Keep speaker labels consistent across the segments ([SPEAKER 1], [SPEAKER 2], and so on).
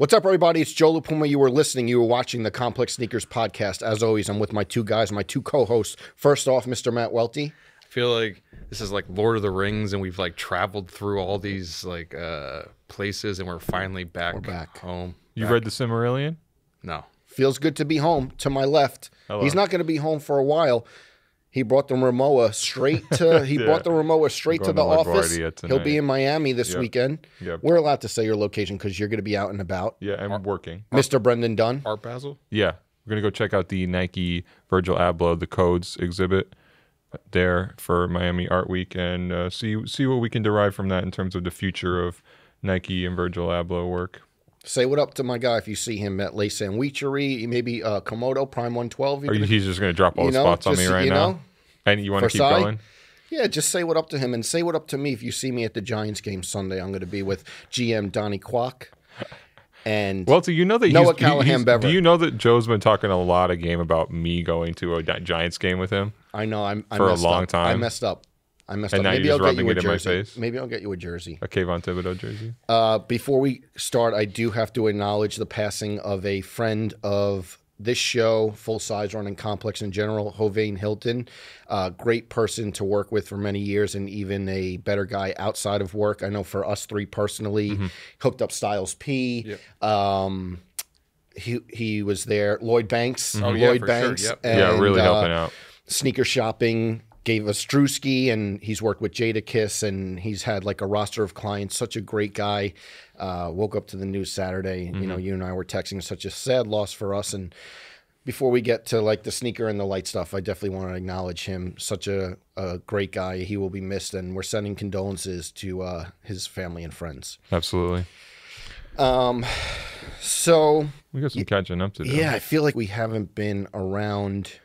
[SPEAKER 1] What's up, everybody? It's Joe LaPuma. You were watching the Complex Sneakers podcast. As always, I'm with my two guys, my two co-hosts. First off, Mr. Matt Welty.
[SPEAKER 2] I feel like this is like Lord of the Rings, and we've like traveled through all these places, and we're finally back home.
[SPEAKER 3] You read the Silmarillion?
[SPEAKER 2] No.
[SPEAKER 1] Feels good to be home. To my left,
[SPEAKER 3] Hello.
[SPEAKER 1] He's not going to be home for a while. He brought the Ramoa straight to. Brought the Ramoa straight to the office. He'll be in Miami this weekend.
[SPEAKER 3] Yep.
[SPEAKER 1] We're allowed to say your location because you're going to be out and about.
[SPEAKER 3] Yeah, I'm working.
[SPEAKER 1] Mr. Brendan Dunn.
[SPEAKER 2] Art Basel?
[SPEAKER 3] Yeah, we're gonna go check out the Nike Virgil Abloh the Codes exhibit there for Miami Art Week and see what we can derive from that in terms of the future of Nike and Virgil Abloh work.
[SPEAKER 1] Say what up to my guy if you see him at Le Sandwichery, maybe Komodo, Prime 112.
[SPEAKER 3] He's just going to drop all the spots on me right now? And you want to keep going?
[SPEAKER 1] Yeah, just say what up to him and say what up to me if you see me at the Giants game Sunday. I'm going to be with GM Donnie Kwok and
[SPEAKER 3] well, do you know that
[SPEAKER 1] Noah Callahan-Bever.
[SPEAKER 3] Do you know that Joe's been talking a lot of game about me going to a Giants game with him?
[SPEAKER 1] I know. I
[SPEAKER 3] for a long time.
[SPEAKER 1] I messed up.
[SPEAKER 3] And now maybe you're just rubbing it in my face.
[SPEAKER 1] Maybe I'll get you a jersey.
[SPEAKER 3] A Kayvon Thibodeau jersey.
[SPEAKER 1] Before we start, I do have to acknowledge the passing of a friend of this show, Full Size Running Complex in general, Hovain Hilton. Great person to work with for many years and even a better guy outside of work. I know for us three personally, hooked up Styles P.
[SPEAKER 2] Yep.
[SPEAKER 1] He was there. Lloyd Banks.
[SPEAKER 2] Oh,
[SPEAKER 1] Lloyd
[SPEAKER 2] for
[SPEAKER 1] Banks.
[SPEAKER 2] Sure. Yep.
[SPEAKER 1] And,
[SPEAKER 3] really helping out.
[SPEAKER 1] Sneaker shopping. Gave us Drewski, and he's worked with Jadakiss, and he's had like a roster of clients. Such a great guy. Woke up to the news Saturday. You know, you and I were texting. Such a sad loss for us. And before we get to like the sneaker and the light stuff, I definitely want to acknowledge him. Such a great guy. He will be missed, and we're sending condolences to his family and friends.
[SPEAKER 3] Absolutely.
[SPEAKER 1] So
[SPEAKER 3] we got some catching up to do.
[SPEAKER 1] Yeah, I feel like we haven't been around.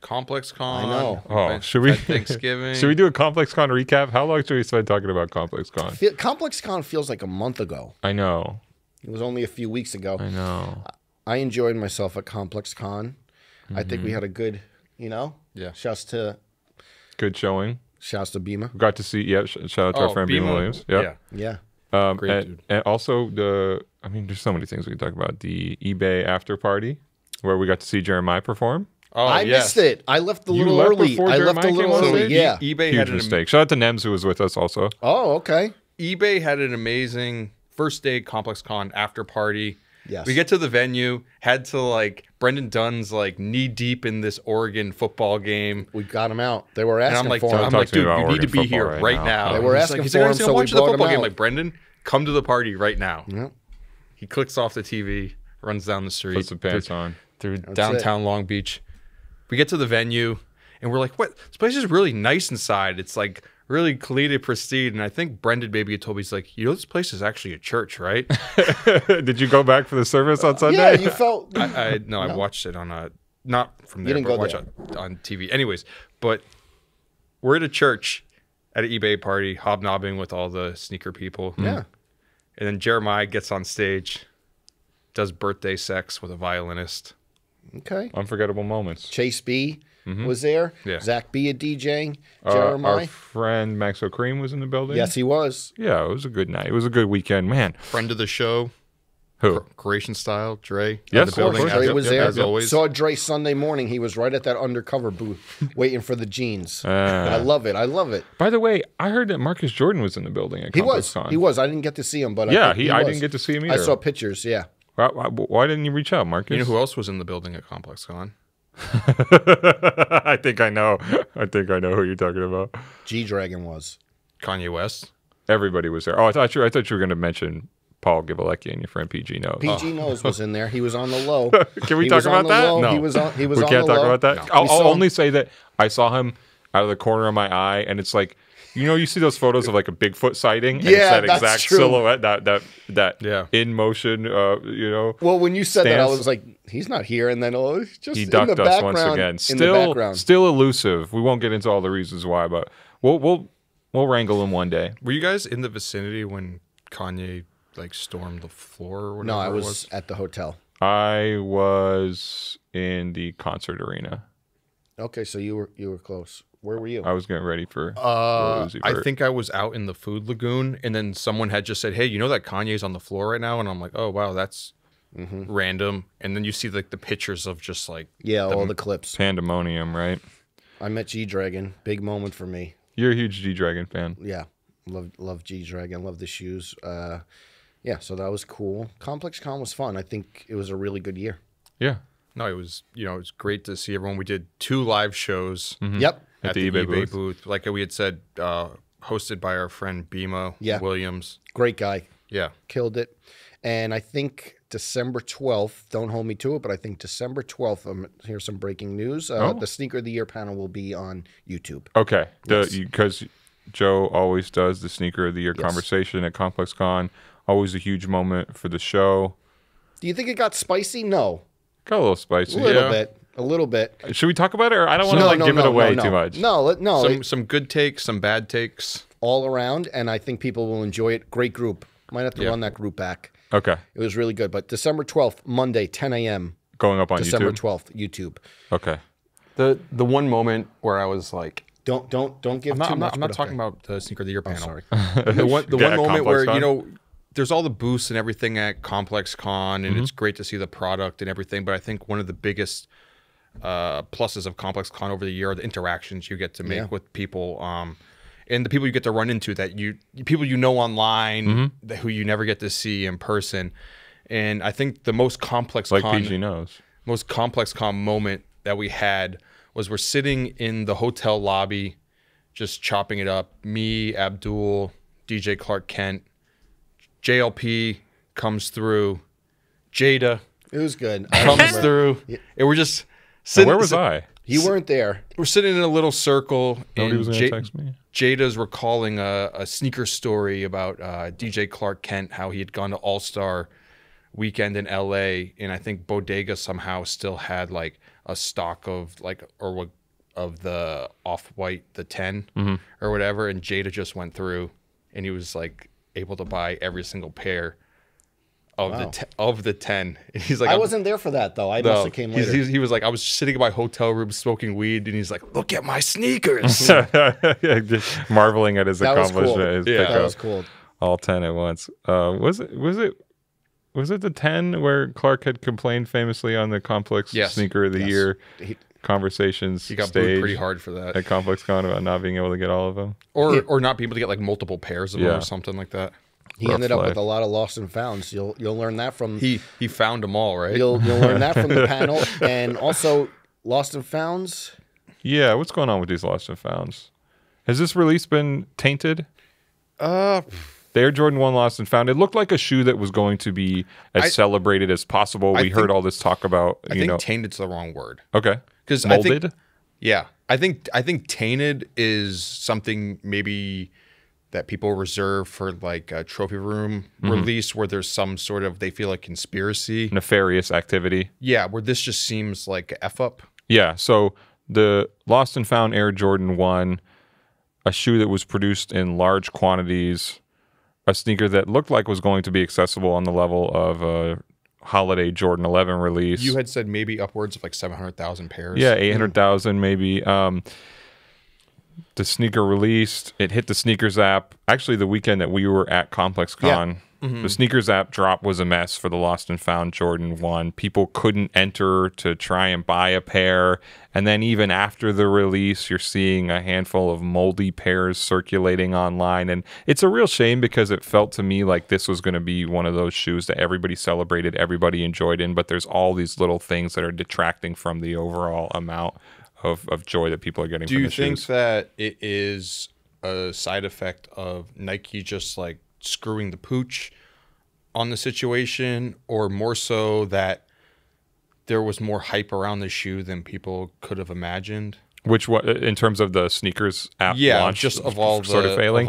[SPEAKER 2] Complex Con.
[SPEAKER 1] I know.
[SPEAKER 3] Oh, should we
[SPEAKER 2] Thanksgiving?
[SPEAKER 3] Should we do a Complex Con recap? How long should we spend talking about Complex Con?
[SPEAKER 1] Complex Con feels like a month ago.
[SPEAKER 3] I know.
[SPEAKER 1] It was only a few weeks ago.
[SPEAKER 3] I know.
[SPEAKER 1] I enjoyed myself at Complex Con. I think we had a good, shouts to
[SPEAKER 3] good showing.
[SPEAKER 1] Shouts to Bima.
[SPEAKER 3] Got to see, shout out to our friend Bima Williams. Yep.
[SPEAKER 1] Yeah.
[SPEAKER 3] Great dude. And also there's so many things we can talk about. The eBay after party where we got to see Jeremiah perform.
[SPEAKER 2] Oh,
[SPEAKER 1] I missed it. I left a little early.
[SPEAKER 3] I left a little early.
[SPEAKER 1] Yeah.
[SPEAKER 2] eBay
[SPEAKER 3] Huge
[SPEAKER 2] had
[SPEAKER 3] mistake. Shout out to Nems who was with us also.
[SPEAKER 1] Oh, okay.
[SPEAKER 2] eBay had an amazing first day Complex Con after party.
[SPEAKER 1] Yes.
[SPEAKER 2] We get to the venue, had to Brendan Dunn's knee deep in this Oregon football game.
[SPEAKER 1] We got him out. They were asking
[SPEAKER 2] and
[SPEAKER 1] for him.
[SPEAKER 2] I'm like, dude, you need to be here right now.
[SPEAKER 1] They were asking for him, so we
[SPEAKER 2] watch the
[SPEAKER 1] brought
[SPEAKER 2] football
[SPEAKER 1] him
[SPEAKER 2] game.
[SPEAKER 1] out.
[SPEAKER 2] Like, Brendan, come to the party right now.
[SPEAKER 1] Yep.
[SPEAKER 2] He clicks off the TV, runs down the street,
[SPEAKER 3] puts the pants on
[SPEAKER 2] through downtown Long Beach. We get to the venue, and we're like, what? This place is really nice inside. It's like really clean, pristine. And I think Brendan maybe told me, he's like, this place is actually a church, right?
[SPEAKER 3] Did you go back for the service on Sunday?
[SPEAKER 1] Yeah, you felt.
[SPEAKER 2] I watched it on not from there, but watched it on TV. Anyways, but we're at a church at an eBay party, hobnobbing with all the sneaker people.
[SPEAKER 1] Yeah.
[SPEAKER 2] And then Jeremiah gets on stage, does birthday sex with a violinist.
[SPEAKER 1] Okay.
[SPEAKER 3] Unforgettable moments.
[SPEAKER 1] Chase B was there.
[SPEAKER 2] Yeah.
[SPEAKER 1] Zach B a DJing. Jeremiah.
[SPEAKER 3] Our friend Max O'Cream was in the building.
[SPEAKER 1] Yes, he was.
[SPEAKER 3] Yeah, it was a good night. It was a good weekend, man.
[SPEAKER 2] Friend of the show.
[SPEAKER 3] Who?
[SPEAKER 2] Creation Style, Dre.
[SPEAKER 3] Yes,
[SPEAKER 2] the building.
[SPEAKER 1] Dre was there.
[SPEAKER 2] As always.
[SPEAKER 1] Saw Dre Sunday morning. He was right at that undercover booth waiting for the jeans. I love it. I love it.
[SPEAKER 3] By the way, I heard that Marcus Jordan was in the building at Complex Con.
[SPEAKER 1] He was. I didn't get to see him, but
[SPEAKER 3] yeah,
[SPEAKER 1] I
[SPEAKER 3] didn't get to see him either.
[SPEAKER 1] I saw pictures, yeah.
[SPEAKER 3] Why didn't you reach out, Marcus?
[SPEAKER 2] You know who else was in the building at Complex Con?
[SPEAKER 3] I think I know. I think I know who you're talking about.
[SPEAKER 1] G-Dragon was.
[SPEAKER 2] Kanye West.
[SPEAKER 3] Everybody was there. Oh, I thought you were going to mention Paul Givalecki and your friend PG Nose.
[SPEAKER 1] PG Nose was in there. He was on the low.
[SPEAKER 3] Can we talk about that?
[SPEAKER 1] No. He was on the low.
[SPEAKER 3] We can't talk about that?
[SPEAKER 2] No.
[SPEAKER 3] I'll only say that I saw him out of the corner of my eye, and it's like, you see those photos of like a Bigfoot sighting? And
[SPEAKER 1] yeah,
[SPEAKER 3] it's that
[SPEAKER 1] that's
[SPEAKER 3] exact
[SPEAKER 1] true.
[SPEAKER 3] silhouette, that in motion,
[SPEAKER 1] Well, when you said that, I
[SPEAKER 3] stance.
[SPEAKER 1] was like, he's not here. And then just
[SPEAKER 3] He
[SPEAKER 1] in
[SPEAKER 3] ducked
[SPEAKER 1] the
[SPEAKER 3] us
[SPEAKER 1] background.
[SPEAKER 3] once again.
[SPEAKER 1] In the background.
[SPEAKER 3] Still elusive. We won't get into all the reasons why, but we'll wrangle him one day.
[SPEAKER 2] Were you guys in the vicinity when Kanye stormed the floor or whatever?
[SPEAKER 1] No, I was at the hotel.
[SPEAKER 3] I was in the concert arena.
[SPEAKER 1] Okay, so you were close. Where were you?
[SPEAKER 3] I was getting ready for Lil Uzi
[SPEAKER 2] I
[SPEAKER 3] Vert.
[SPEAKER 2] think I was out in the food lagoon, and then someone had just said, "Hey, you know that Kanye's on the floor right now?" And I'm like, "Oh wow, that's random." And then you see like the pictures of just like
[SPEAKER 1] all the clips.
[SPEAKER 3] Pandemonium, right?
[SPEAKER 1] I met G-Dragon. Big moment for me.
[SPEAKER 3] You're a huge G-Dragon fan.
[SPEAKER 1] Yeah, love G-Dragon. Love the shoes. Yeah, so that was cool. Complex Con was fun. I think it was a really good year.
[SPEAKER 3] Yeah.
[SPEAKER 2] no, it was it was great to see everyone. We did 2 live shows
[SPEAKER 1] Yep.
[SPEAKER 2] at the eBay booth, like we had said, hosted by our friend Bimo Williams.
[SPEAKER 1] Great guy.
[SPEAKER 2] Yeah,
[SPEAKER 1] Killed it. And I think December 12th, don't hold me to it, but I think December 12th, here's some breaking news. The Sneaker of the Year panel will be on YouTube.
[SPEAKER 3] Okay. Because Joe always does the Sneaker of the Year conversation at Complex Con. Always a huge moment for the show.
[SPEAKER 1] Do you think it got spicy? No.
[SPEAKER 3] Got a little spicy.
[SPEAKER 1] A little bit.
[SPEAKER 3] Should we talk about it, or I don't want to give it away too much?
[SPEAKER 1] No.
[SPEAKER 2] some good takes, some bad takes.
[SPEAKER 1] All around, and I think people will enjoy it. Great group. Might have to run that group back.
[SPEAKER 3] Okay.
[SPEAKER 1] It was really good. But December 12th, Monday, 10 a.m.
[SPEAKER 3] Going up on
[SPEAKER 1] December
[SPEAKER 3] YouTube?
[SPEAKER 1] 12th, YouTube.
[SPEAKER 3] Okay.
[SPEAKER 2] The one moment where I was like,
[SPEAKER 1] Don't give
[SPEAKER 2] I'm
[SPEAKER 1] too much.
[SPEAKER 2] not talking about the Sneaker of the Year panel.
[SPEAKER 1] Sorry.
[SPEAKER 2] The one
[SPEAKER 3] Yeah,
[SPEAKER 2] moment
[SPEAKER 3] Complex
[SPEAKER 2] where
[SPEAKER 3] Con.
[SPEAKER 2] there's all the booths and everything at Complex Con, and it's great to see the product and everything. But I think one of the biggest pluses of Complex Con over the year are the interactions you get to make with people, and the people you get to run into that people you know online who you never get to see in person. And I think the most complex
[SPEAKER 3] PG knows.
[SPEAKER 2] most complex con moment that we had was we're sitting in the hotel lobby, just chopping it up. Me, Abdul, DJ Clark Kent, JLP comes through, Jada
[SPEAKER 1] It was good.
[SPEAKER 2] comes through, and we're just sitting.
[SPEAKER 3] Where was I?
[SPEAKER 1] You weren't there.
[SPEAKER 2] We're sitting in a little circle,
[SPEAKER 3] Nobody
[SPEAKER 2] and
[SPEAKER 3] was going to text me?
[SPEAKER 2] Jada's recalling a sneaker story about DJ Clark Kent, how he had gone to All-Star Weekend in LA, and I think Bodega somehow still had like a stock of of the Off-White, the 10 or whatever, and Jada just went through, and he was like able to buy every single pair of the 10. And he's like,
[SPEAKER 1] I wasn't there for that though. I must have came later.
[SPEAKER 2] He was like, I was sitting in my hotel room smoking weed, and he's like, look at my sneakers.
[SPEAKER 3] Just marveling at his
[SPEAKER 1] That was
[SPEAKER 3] accomplishment.
[SPEAKER 1] cool.
[SPEAKER 3] His
[SPEAKER 2] Yeah.
[SPEAKER 3] pickup.
[SPEAKER 1] That was cool.
[SPEAKER 3] All 10 at once. Was it the 10 where Clark had complained famously on the Complex Sneaker of the Year conversations
[SPEAKER 2] He got
[SPEAKER 3] stage
[SPEAKER 2] booed pretty hard for that,
[SPEAKER 3] at Complex Con about not being able to get all of them?
[SPEAKER 2] or not being able to get like multiple pairs of them or something like that.
[SPEAKER 1] He ended up with a lot of lost and founds. You'll learn that from
[SPEAKER 2] He found them all, right?
[SPEAKER 1] you'll learn that from the panel, and also lost and founds.
[SPEAKER 3] Yeah, what's going on with these lost and founds? Has this release been tainted? The Air Jordan 1 Lost and Found. It looked like a shoe that was going to be as celebrated as possible. We heard all this talk about,
[SPEAKER 2] I think tainted's the wrong word.
[SPEAKER 3] Okay.
[SPEAKER 2] Because
[SPEAKER 3] Molded?
[SPEAKER 2] I think tainted is something maybe that people reserve for like a trophy room release where there's some sort of, they feel like conspiracy.
[SPEAKER 3] Nefarious activity.
[SPEAKER 2] Yeah, where this just seems like a F up.
[SPEAKER 3] Yeah, so the Lost and Found Air Jordan 1, a shoe that was produced in large quantities, a sneaker that looked like was going to be accessible on the level of a holiday Jordan 11 release.
[SPEAKER 2] You had said maybe upwards of like 700,000 pairs.
[SPEAKER 3] Yeah, 800,000 maybe. The sneaker released. It hit the Sneakers app. Actually, the weekend that we were at Complex Con, the Sneakers app drop was a mess for the Lost and Found Jordan 1. People couldn't enter to try and buy a pair. And then even after the release, you're seeing a handful of moldy pairs circulating online. And it's a real shame because it felt to me like this was going to be one of those shoes that everybody celebrated, everybody enjoyed in. But there's all these little things that are detracting from the overall amount of joy that people are getting from the shoes.
[SPEAKER 2] Do you think that it is a side effect of Nike just like screwing the pooch on the situation, or more so that there was more hype around the shoe than people could have imagined?
[SPEAKER 3] Which one, in terms of the Sneakers app launch,
[SPEAKER 2] just of all
[SPEAKER 3] sort of failing?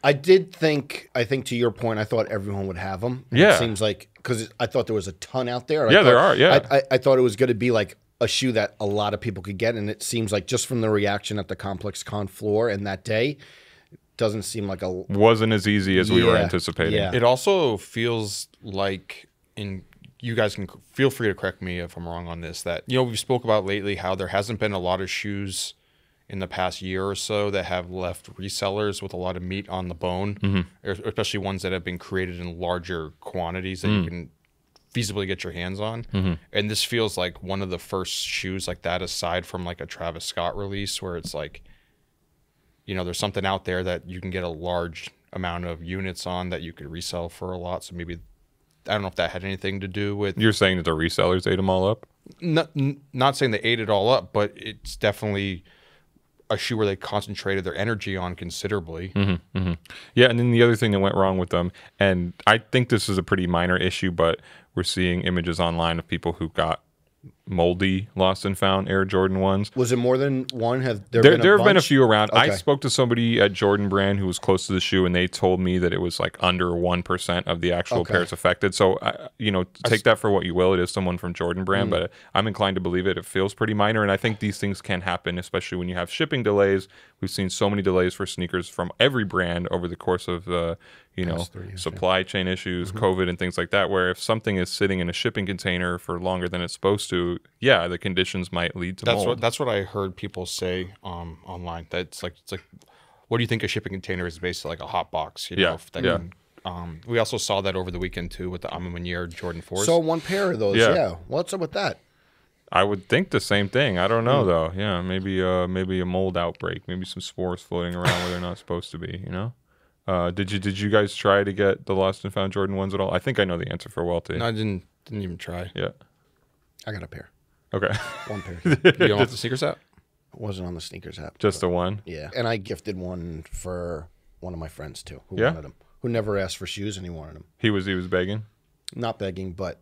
[SPEAKER 1] I think to your point, I thought everyone would have them.
[SPEAKER 3] Yeah.
[SPEAKER 1] It seems like, because I thought there was a ton out there.
[SPEAKER 3] There are, yeah.
[SPEAKER 1] I thought it was going to be like a shoe that a lot of people could get, and it seems like just from the reaction at the Complex Con floor and that day, doesn't seem like
[SPEAKER 3] wasn't as easy as we were anticipating.
[SPEAKER 1] Yeah.
[SPEAKER 2] It also feels like, you guys can feel free to correct me if I'm wrong on this, that, we've spoke about lately how there hasn't been a lot of shoes in the past year or so that have left resellers with a lot of meat on the bone, especially ones that have been created in larger quantities that you can feasibly get your hands on. And this feels like one of the first shoes like that, aside from like a Travis Scott release, where it's like, you know, there's something out there that you can get a large amount of units on that you could resell for a lot. So maybe, I don't know if that had anything to do with...
[SPEAKER 3] You're saying that the resellers ate them all up?
[SPEAKER 2] Not saying they ate it all up, but it's definitely a shoe where they concentrated their energy on considerably.
[SPEAKER 3] Yeah, and then the other thing that went wrong with them, and I think this is a pretty minor issue, but we're seeing images online of people who got moldy lost and found Air Jordan 1s.
[SPEAKER 1] Was it more than one? There
[SPEAKER 3] have been a few around.
[SPEAKER 1] Okay.
[SPEAKER 3] I spoke to somebody at Jordan Brand who was close to the shoe, and they told me that it was like under 1% of the actual pairs affected. So, you know, take that for what you will. It is someone from Jordan Brand, but I'm inclined to believe it. It feels pretty minor, and I think these things can happen, especially when you have shipping delays. We've seen so many delays for sneakers from every brand over the course of the, you know, supply chain issues, COVID, and things like that, where if something is sitting in a shipping container for longer than it's supposed to, yeah, the conditions might lead to mold.
[SPEAKER 2] That's what I heard people say online. It's like, what do you think a shipping container is? Basically like a hot box. You know, we also saw that over the weekend too with the Amamanier Jordan 4s.
[SPEAKER 1] So one pair of those, yeah. What's up with that?
[SPEAKER 3] I would think the same thing. I don't know though. Yeah, maybe a mold outbreak, maybe some spores floating around where they're not supposed to be. You know, did you guys try to get the lost and found Jordan 1s at all? I think I know the answer for Welty.
[SPEAKER 2] No, I didn't even try.
[SPEAKER 3] Yeah,
[SPEAKER 1] I got a pair.
[SPEAKER 3] Okay,
[SPEAKER 1] one pair.
[SPEAKER 2] You don't have the sneakers app?
[SPEAKER 1] It wasn't on the sneakers app.
[SPEAKER 3] Just the one.
[SPEAKER 1] Yeah, and I gifted one for one of my friends too, who wanted them, who never asked for shoes and he wanted them.
[SPEAKER 3] He was begging.
[SPEAKER 1] Not begging, but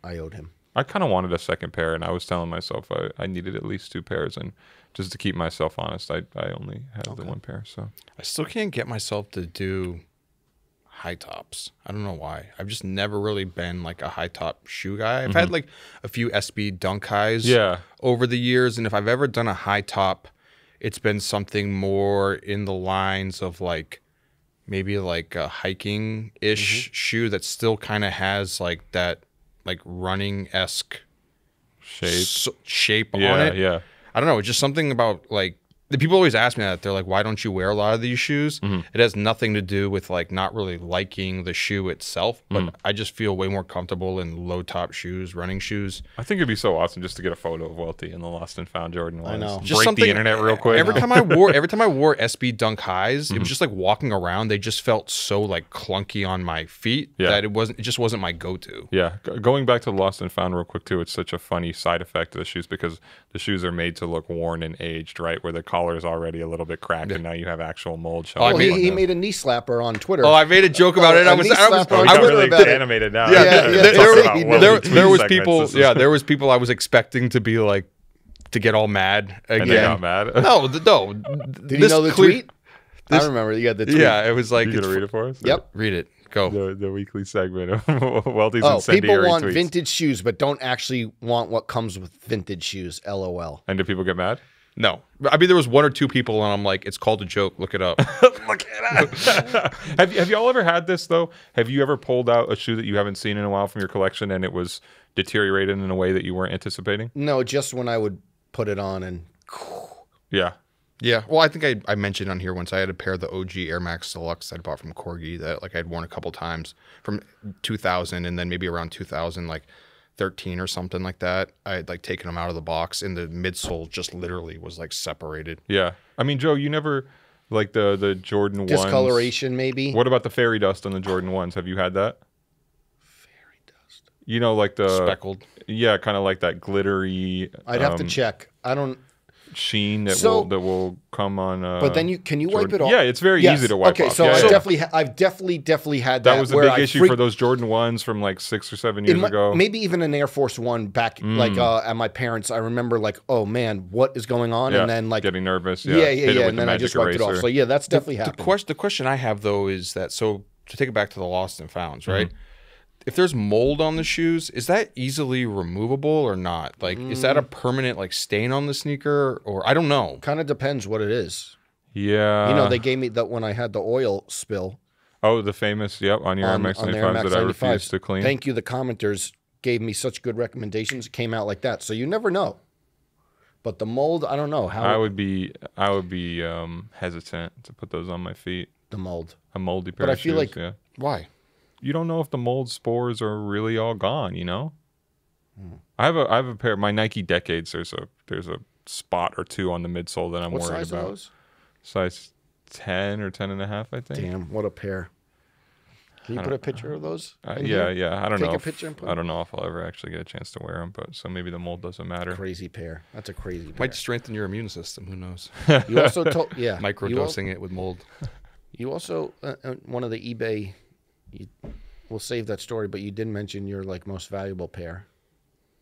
[SPEAKER 1] I owed him.
[SPEAKER 3] I kind of wanted a second pair, and I was telling myself I needed at least 2 pairs, and just to keep myself honest, I only had the 1 pair. So
[SPEAKER 2] I still can't get myself to do high tops. I don't know why. I've just never really been like a high top shoe guy. I've had like a few SB Dunk highs over the years, and if I've ever done a high top, it's been something more in the lines of like maybe like a hiking-ish shoe that still kind of has like that like running-esque shape on it.
[SPEAKER 3] Yeah.
[SPEAKER 2] I don't know. It's just something about like the people always ask me that. They're like, why don't you wear a lot of these shoes? It has nothing to do with like not really liking the shoe itself, but I just feel way more comfortable in low top shoes, running shoes.
[SPEAKER 3] I think it'd be so awesome just to get a photo of Welty in the lost and found Jordan 1s.
[SPEAKER 1] I know.
[SPEAKER 2] Just
[SPEAKER 3] break the internet real quick.
[SPEAKER 2] Every time I wore SB Dunk highs, it was just like walking around. They just felt so like clunky on my feet that it just wasn't my go-to.
[SPEAKER 3] Yeah, going back to the lost and found real quick too. It's such a funny side effect of the shoes because the shoes are made to look worn and aged, right? Where the collar is already a little bit cracked, and now you have actual mold showing.
[SPEAKER 1] He made a knee slapper on Twitter.
[SPEAKER 2] Oh, I made a joke about it. I was
[SPEAKER 3] really animated now.
[SPEAKER 2] There was people. Yeah, there was people I was expecting to be like to get all mad again.
[SPEAKER 3] And they got mad.
[SPEAKER 2] No.
[SPEAKER 1] Did you know the tweet? I remember. You got the tweet.
[SPEAKER 2] Yeah, it was like.
[SPEAKER 3] You gonna read it for us?
[SPEAKER 1] Yep.
[SPEAKER 2] Read it. Go.
[SPEAKER 3] The weekly segment of Welty's incendiary
[SPEAKER 1] people want
[SPEAKER 3] tweets.
[SPEAKER 1] vintage shoes, but don't actually want what comes with vintage shoes. LOL.
[SPEAKER 3] And do people get mad?
[SPEAKER 2] No. I mean, there was 1 or 2 people, and I'm like, it's called a joke. Look it up.
[SPEAKER 3] Look at that. Have y'all ever had this, though? Have you ever pulled out a shoe that you haven't seen in a while from your collection, and it was deteriorated in a way that you weren't anticipating?
[SPEAKER 1] No, just when I would put it on and...
[SPEAKER 3] Yeah.
[SPEAKER 2] Yeah. Well, I think I mentioned on here once I had a pair of the OG Air Max Deluxe I'd bought from Corgi that like I'd worn a couple times from 2000, and then maybe around 2000, like 13 or something like that. I had like taken them out of the box, and the midsole just literally was like separated.
[SPEAKER 3] Yeah. I mean, Joe, you never like the Jordan 1s.
[SPEAKER 1] Discoloration, maybe.
[SPEAKER 3] What about the fairy dust on the Jordan 1s? Have you had that?
[SPEAKER 1] Fairy dust.
[SPEAKER 3] You know, like the
[SPEAKER 2] speckled.
[SPEAKER 3] Yeah, kind of like that glittery.
[SPEAKER 1] I'd have to check. I don't.
[SPEAKER 3] Sheen that will come on.
[SPEAKER 1] But then can you wipe it off?
[SPEAKER 3] Yeah, it's very easy to wipe off.
[SPEAKER 1] Okay, so I've definitely had that.
[SPEAKER 3] That was the big issue for those Jordan 1s from like 6 or 7 years ago.
[SPEAKER 1] Maybe even an Air Force One back like at my parents'. I remember like, oh man, what is going on? And then like
[SPEAKER 3] getting nervous.
[SPEAKER 1] Yeah. And then I just wiped it off. So yeah, that's definitely happened.
[SPEAKER 2] The question I have though is that to take it back to the lost and founds, right? If there's mold on the shoes, is that easily removable or not? Like, is that a permanent like stain on the sneaker, or I don't know.
[SPEAKER 1] Kind of depends what it is.
[SPEAKER 3] Yeah.
[SPEAKER 1] You know, they gave me that when I had the oil spill.
[SPEAKER 3] Oh, the famous, on your Air Max 95s that I refused to clean.
[SPEAKER 1] Thank you. The commenters gave me such good recommendations. It came out like that. So you never know. But the mold, I don't know how.
[SPEAKER 3] I would be hesitant to put those on my feet.
[SPEAKER 1] The mold.
[SPEAKER 3] A moldy pair
[SPEAKER 1] But I
[SPEAKER 3] of
[SPEAKER 1] feel
[SPEAKER 3] shoes,
[SPEAKER 1] like
[SPEAKER 3] yeah.
[SPEAKER 2] Why?
[SPEAKER 3] You don't know if the mold spores are really all gone, you know? I have a pair, my Nike Decades, there's a spot or two on the midsole that I'm
[SPEAKER 1] what
[SPEAKER 3] worried
[SPEAKER 1] size
[SPEAKER 3] about.
[SPEAKER 1] are those?
[SPEAKER 3] Size 10 or 10 and a half, I think.
[SPEAKER 1] Damn, what a pair. Can you put a picture of those? in
[SPEAKER 3] Yeah,
[SPEAKER 1] here?
[SPEAKER 3] yeah. I don't
[SPEAKER 1] Take
[SPEAKER 3] know.
[SPEAKER 1] a picture and put
[SPEAKER 3] I don't know if I'll ever actually get a chance to wear them, but so maybe the mold doesn't matter.
[SPEAKER 1] Crazy pair. That's a crazy pair.
[SPEAKER 2] Might strengthen your immune system. Who knows?
[SPEAKER 1] You also told, yeah.
[SPEAKER 2] Microdosing it with mold.
[SPEAKER 1] You also, one of the eBay, we'll save that story, but you did mention your like most valuable pair.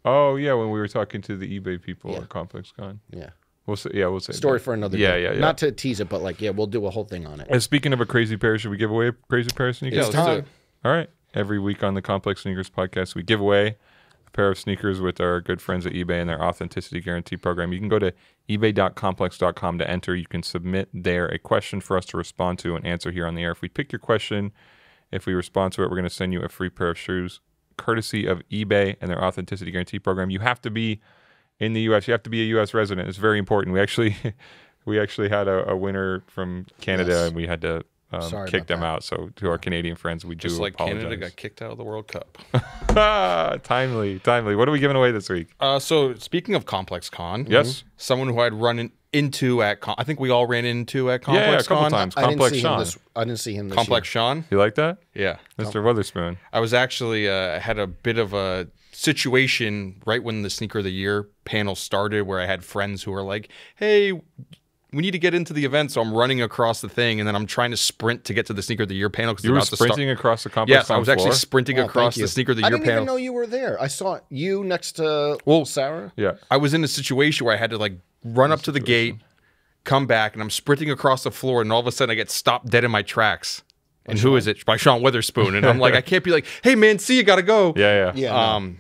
[SPEAKER 3] Oh yeah, when we were talking to the eBay people
[SPEAKER 1] Yeah.
[SPEAKER 3] at ComplexCon.
[SPEAKER 1] Yeah.
[SPEAKER 3] We'll say
[SPEAKER 1] Story for another
[SPEAKER 3] Yeah,
[SPEAKER 1] day.
[SPEAKER 3] yeah, yeah.
[SPEAKER 1] Not to tease it, but like, yeah, we'll do a whole thing on it.
[SPEAKER 3] And speaking of a crazy pair, should we give away a crazy pair of sneakers?
[SPEAKER 1] It's
[SPEAKER 2] let's do
[SPEAKER 1] time.
[SPEAKER 2] it.
[SPEAKER 3] All right. Every week on the Complex Sneakers podcast, we give away a pair of sneakers with our good friends at eBay and their authenticity guarantee program. You can go to ebay.complex.com to enter. You can submit there a question for us to respond to and answer here on the air. If we pick your question, if we respond to it, we're going to send you a free pair of shoes courtesy of eBay and their authenticity guarantee program. You have to be in the U.S. You have to be a U.S. resident. It's very important. We actually had a winner from Canada,
[SPEAKER 1] Yes.
[SPEAKER 3] and we had to
[SPEAKER 1] Sorry
[SPEAKER 3] kick
[SPEAKER 1] about
[SPEAKER 3] them
[SPEAKER 1] that.
[SPEAKER 3] out. So to our Canadian friends, we
[SPEAKER 2] Just
[SPEAKER 3] do
[SPEAKER 2] like
[SPEAKER 3] apologize.
[SPEAKER 2] Canada got kicked out of the World Cup.
[SPEAKER 3] Timely. What are we giving away this week?
[SPEAKER 2] So speaking of Complex Con,
[SPEAKER 3] Yes.
[SPEAKER 2] someone who I'd run into at I think we all ran into at
[SPEAKER 3] Yeah, a
[SPEAKER 2] Complex
[SPEAKER 3] couple
[SPEAKER 2] Con.
[SPEAKER 3] times.
[SPEAKER 1] I didn't
[SPEAKER 3] Complex
[SPEAKER 1] see him
[SPEAKER 3] Sean.
[SPEAKER 1] I didn't see him this
[SPEAKER 2] Complex
[SPEAKER 1] year.
[SPEAKER 2] Sean.
[SPEAKER 3] You like that?
[SPEAKER 2] Yeah.
[SPEAKER 3] Mr. Witherspoon.
[SPEAKER 2] I was actually had a bit of a situation right when the Sneaker of the Year panel started where I had friends who were like, hey, we need to get into the event. So I'm running across the thing and then I'm trying to sprint to get to the Sneaker of the Year panel.
[SPEAKER 3] You were sprinting across the Complex
[SPEAKER 2] Yes, I was actually
[SPEAKER 3] floor?
[SPEAKER 2] sprinting
[SPEAKER 1] Oh,
[SPEAKER 2] across
[SPEAKER 1] thank you.
[SPEAKER 2] the Sneaker of the
[SPEAKER 1] I
[SPEAKER 2] Year
[SPEAKER 1] didn't
[SPEAKER 2] panel.
[SPEAKER 1] even know you were there. I saw you next to Sarah.
[SPEAKER 3] Yeah.
[SPEAKER 2] I was in a situation where I had to like run up to the gate, come back, and I'm sprinting across the floor, and all of a sudden I get stopped dead in my tracks. And who is it? By Sean Witherspoon. And I'm like, I can't be like, hey man, see you, gotta go.
[SPEAKER 3] Yeah.
[SPEAKER 1] Yeah.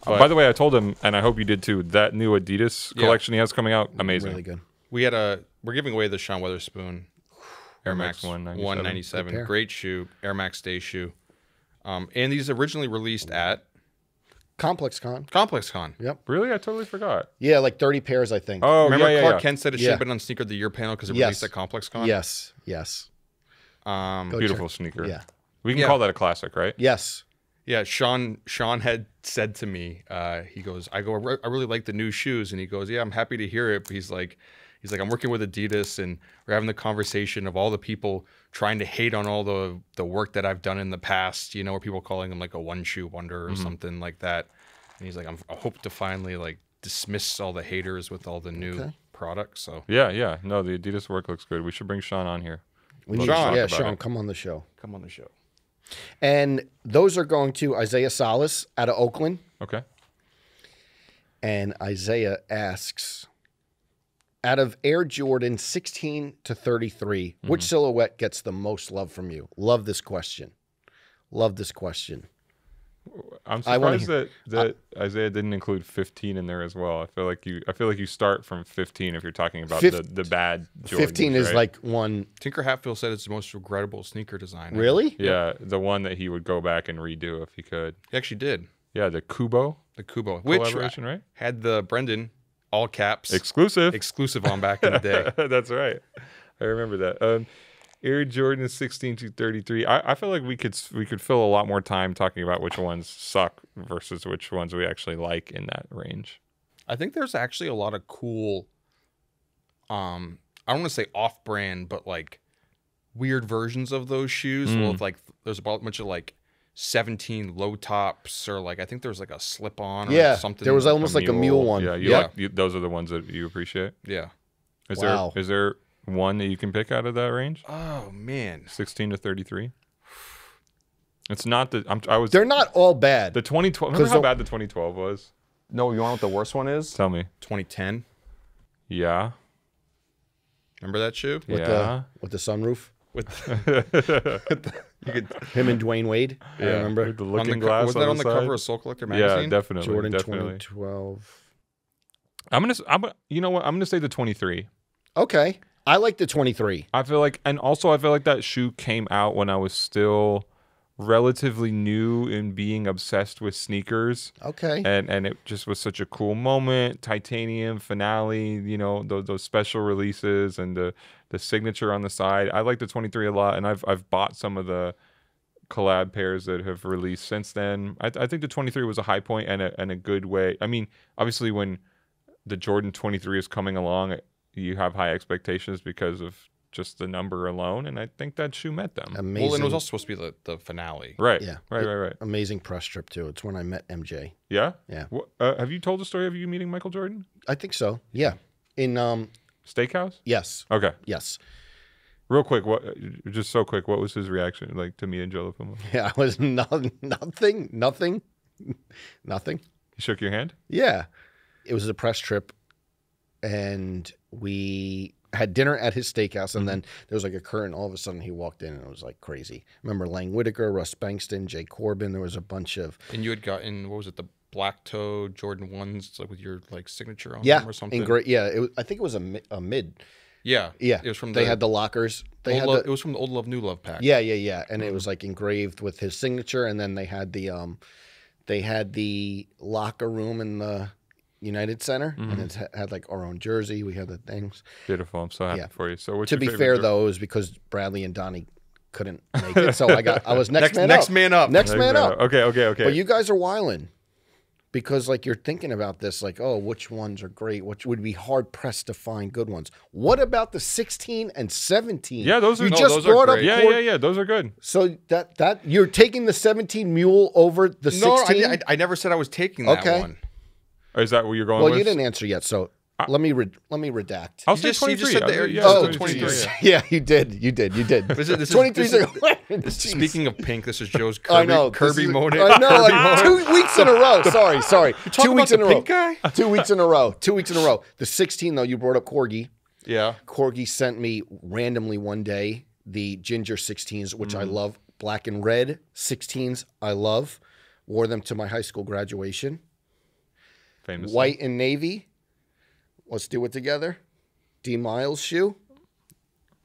[SPEAKER 3] By the way, I told him, and I hope you did too, that new Adidas collection he has coming out, amazing.
[SPEAKER 1] Really good.
[SPEAKER 2] We're giving away the Sean Witherspoon Air Max 197.
[SPEAKER 1] Good pair.
[SPEAKER 2] Great shoe, Air Max Day shoe. And these originally released at
[SPEAKER 1] Complex Con.
[SPEAKER 2] Complex Con.
[SPEAKER 1] Yep.
[SPEAKER 3] Really? I totally forgot.
[SPEAKER 1] Yeah, like 30 pairs, I think.
[SPEAKER 3] Oh,
[SPEAKER 2] Remember
[SPEAKER 3] yeah.
[SPEAKER 2] Clark Kent said it should
[SPEAKER 1] Yeah.
[SPEAKER 2] have been on Sneaker of the Year panel because it
[SPEAKER 1] Yes.
[SPEAKER 2] released at Complex Con?
[SPEAKER 1] Yes. Yes. Go
[SPEAKER 3] Beautiful
[SPEAKER 1] check.
[SPEAKER 3] sneaker.
[SPEAKER 1] Yeah.
[SPEAKER 3] We can
[SPEAKER 2] Yeah.
[SPEAKER 3] call that a classic, right?
[SPEAKER 1] Yes.
[SPEAKER 2] Yeah, Sean had said to me, he goes, I really like the new shoes. And he goes, yeah, I'm happy to hear it. But he's like, I'm working with Adidas and we're having the conversation of all the people trying to hate on all the work that I've done in the past, you know, where people calling them like a one shoe wonder or something like that. And he's like, I hope to finally like dismiss all the haters with all the new products. So
[SPEAKER 3] Yeah. No, the Adidas work looks good. We should bring Sean on here.
[SPEAKER 1] We need
[SPEAKER 2] Sean.
[SPEAKER 1] Yeah,
[SPEAKER 3] Talk about
[SPEAKER 1] Sean,
[SPEAKER 3] it.
[SPEAKER 1] come on the show.
[SPEAKER 2] come on the show.
[SPEAKER 1] And those are going to Isaiah Salas out of Oakland.
[SPEAKER 3] Okay.
[SPEAKER 1] And Isaiah asks, out of Air Jordan 16 to 33, which silhouette gets the most love from you? Love this question.
[SPEAKER 3] I'm
[SPEAKER 1] I wanna
[SPEAKER 3] surprised that Isaiah didn't include 15 in there as well. I feel like you start from 15 if you're talking about the bad Jordans,
[SPEAKER 1] 15 is
[SPEAKER 3] right?
[SPEAKER 1] like one.
[SPEAKER 2] Tinker Hatfield said it's the most regrettable sneaker design. ever.
[SPEAKER 1] Really?
[SPEAKER 3] Yeah, the one that he would go back and redo if he could.
[SPEAKER 2] He actually did.
[SPEAKER 3] Yeah, the Kubo
[SPEAKER 2] The Kubo, which
[SPEAKER 3] collaboration, right?
[SPEAKER 2] had the Brendan all caps
[SPEAKER 3] Exclusive.
[SPEAKER 2] exclusive on back in the day.
[SPEAKER 3] That's right. I remember that. Air Jordan 16 to 33. I feel like we could fill a lot more time talking about which ones suck versus which ones we actually like in that range.
[SPEAKER 2] I think there's actually a lot of cool, I don't want to say off-brand, but like weird versions of those shoes. Well, like there's a bunch of like 17 low tops, or like I think there's like a slip-on or
[SPEAKER 1] Yeah.
[SPEAKER 2] something.
[SPEAKER 1] There was almost like a mule one.
[SPEAKER 3] Yeah, those are the ones that you appreciate.
[SPEAKER 2] Yeah.
[SPEAKER 1] Wow.
[SPEAKER 3] Is there one that you can pick out of that range?
[SPEAKER 2] Oh man.
[SPEAKER 3] 16 to 33. It's not the
[SPEAKER 1] They're not all bad.
[SPEAKER 3] the 2012. Remember
[SPEAKER 1] 'Cause
[SPEAKER 3] how
[SPEAKER 1] the-
[SPEAKER 3] bad the 2012 was?
[SPEAKER 2] No, you want what the worst one is?
[SPEAKER 3] Tell me.
[SPEAKER 2] 2010.
[SPEAKER 3] Yeah.
[SPEAKER 2] Remember that shoe?
[SPEAKER 1] with
[SPEAKER 3] Yeah.
[SPEAKER 1] the sunroof.
[SPEAKER 2] With you could
[SPEAKER 1] Him and Dwayne Wade. I remember.
[SPEAKER 3] With the
[SPEAKER 2] on
[SPEAKER 3] looking
[SPEAKER 2] the,
[SPEAKER 3] glass
[SPEAKER 2] was that on the
[SPEAKER 3] side.
[SPEAKER 2] cover of Soul Collector
[SPEAKER 3] Yeah,
[SPEAKER 2] magazine?
[SPEAKER 3] definitely.
[SPEAKER 1] Jordan
[SPEAKER 3] definitely.
[SPEAKER 1] 2012.
[SPEAKER 3] You know what? I'm gonna say the 23.
[SPEAKER 1] Okay. I like the 23.
[SPEAKER 3] I feel like that shoe came out when I was still relatively new in being obsessed with sneakers.
[SPEAKER 1] Okay.
[SPEAKER 3] And it just was such a cool moment. Titanium finale, you know, those special releases and the signature on the side. I like the 23 a lot, and I've bought some of the collab pairs that have released since then. I think the 23 was a high point and a good way. I mean, obviously when the Jordan 23 is coming along, you have high expectations because of just the number alone, and I think that shoe met them.
[SPEAKER 1] Amazing.
[SPEAKER 2] Well, and it was also supposed to be the finale.
[SPEAKER 3] Right.
[SPEAKER 1] Yeah.
[SPEAKER 3] Right.
[SPEAKER 1] Amazing press trip too. It's when I met MJ.
[SPEAKER 3] Yeah?
[SPEAKER 1] Yeah.
[SPEAKER 3] Have you told the story of you meeting Michael Jordan?
[SPEAKER 1] I think so. Yeah. In
[SPEAKER 3] Steakhouse?
[SPEAKER 1] yes.
[SPEAKER 3] Okay.
[SPEAKER 1] Yes.
[SPEAKER 3] Real quick, what was his reaction like to me and Joe LaFuma?
[SPEAKER 1] Yeah, I was nothing.
[SPEAKER 3] He shook your hand?
[SPEAKER 1] Yeah. It was a press trip, and we had dinner at his steakhouse, and then there was like a curtain. All of a sudden, he walked in, and it was like crazy. Remember Lang Whitaker, Russ Bankston, Jay Corbin. There was a bunch of...
[SPEAKER 2] And you had gotten, what was it, the black toe Jordan 1s, like with your like signature on
[SPEAKER 1] Yeah,
[SPEAKER 2] them or something?
[SPEAKER 1] I think it was a mid.
[SPEAKER 2] Yeah.
[SPEAKER 1] Yeah.
[SPEAKER 2] It was from
[SPEAKER 1] They had the lockers.
[SPEAKER 2] it was from the Old Love, New Love pack.
[SPEAKER 1] Yeah. And it was like engraved with his signature, and then they had the locker room in the United Center, and it had like our own jersey. We had the things.
[SPEAKER 3] Beautiful. I'm so happy for you. So, what's
[SPEAKER 1] To
[SPEAKER 3] your
[SPEAKER 1] be
[SPEAKER 3] favorite
[SPEAKER 1] fair,
[SPEAKER 3] Jordan?
[SPEAKER 1] though, it was because Bradley and Donnie couldn't make it, so I was next man up.
[SPEAKER 2] Next man up.
[SPEAKER 1] Next man up.
[SPEAKER 3] Okay.
[SPEAKER 1] But you guys are wilding. Because like you're thinking about this, like, oh, which ones are great? Which would be hard pressed to find good ones? What about the 16 and 17?
[SPEAKER 3] Yeah, those are
[SPEAKER 1] you
[SPEAKER 3] no,
[SPEAKER 1] just
[SPEAKER 2] those are
[SPEAKER 1] brought up.
[SPEAKER 2] great.
[SPEAKER 3] Yeah. Those are good.
[SPEAKER 1] So that you're taking the 17 mule over the 16?
[SPEAKER 2] No, I never said I was taking that
[SPEAKER 1] Okay.
[SPEAKER 2] one.
[SPEAKER 3] Is that what you're going
[SPEAKER 1] Well,
[SPEAKER 3] with?
[SPEAKER 1] you didn't answer yet, so let me redact.
[SPEAKER 3] I'll
[SPEAKER 2] You
[SPEAKER 3] say
[SPEAKER 2] just- you
[SPEAKER 3] 23.
[SPEAKER 2] just said the Air-
[SPEAKER 3] Yeah,
[SPEAKER 2] oh,
[SPEAKER 3] 23.
[SPEAKER 2] 23.
[SPEAKER 1] Yeah, you did.
[SPEAKER 2] This is
[SPEAKER 1] 23
[SPEAKER 2] Jeez. Speaking of pink, this is Joe's Kirby,
[SPEAKER 1] I know.
[SPEAKER 2] Kirby mode.
[SPEAKER 1] I know.
[SPEAKER 2] Kirby
[SPEAKER 1] Like
[SPEAKER 2] mode.
[SPEAKER 1] 2 weeks in a row. Sorry. 2 weeks in a row.
[SPEAKER 2] Pink guy?
[SPEAKER 1] 2 weeks in a row. 2 weeks in a row. The 16, though, you brought up Corgi.
[SPEAKER 2] Yeah.
[SPEAKER 1] Corgi sent me randomly one day the ginger 16s, which I love. Black and red 16s, I love. Wore them to my high school graduation.
[SPEAKER 3] Famous.
[SPEAKER 1] White and navy. Let's do it together. D Miles shoe.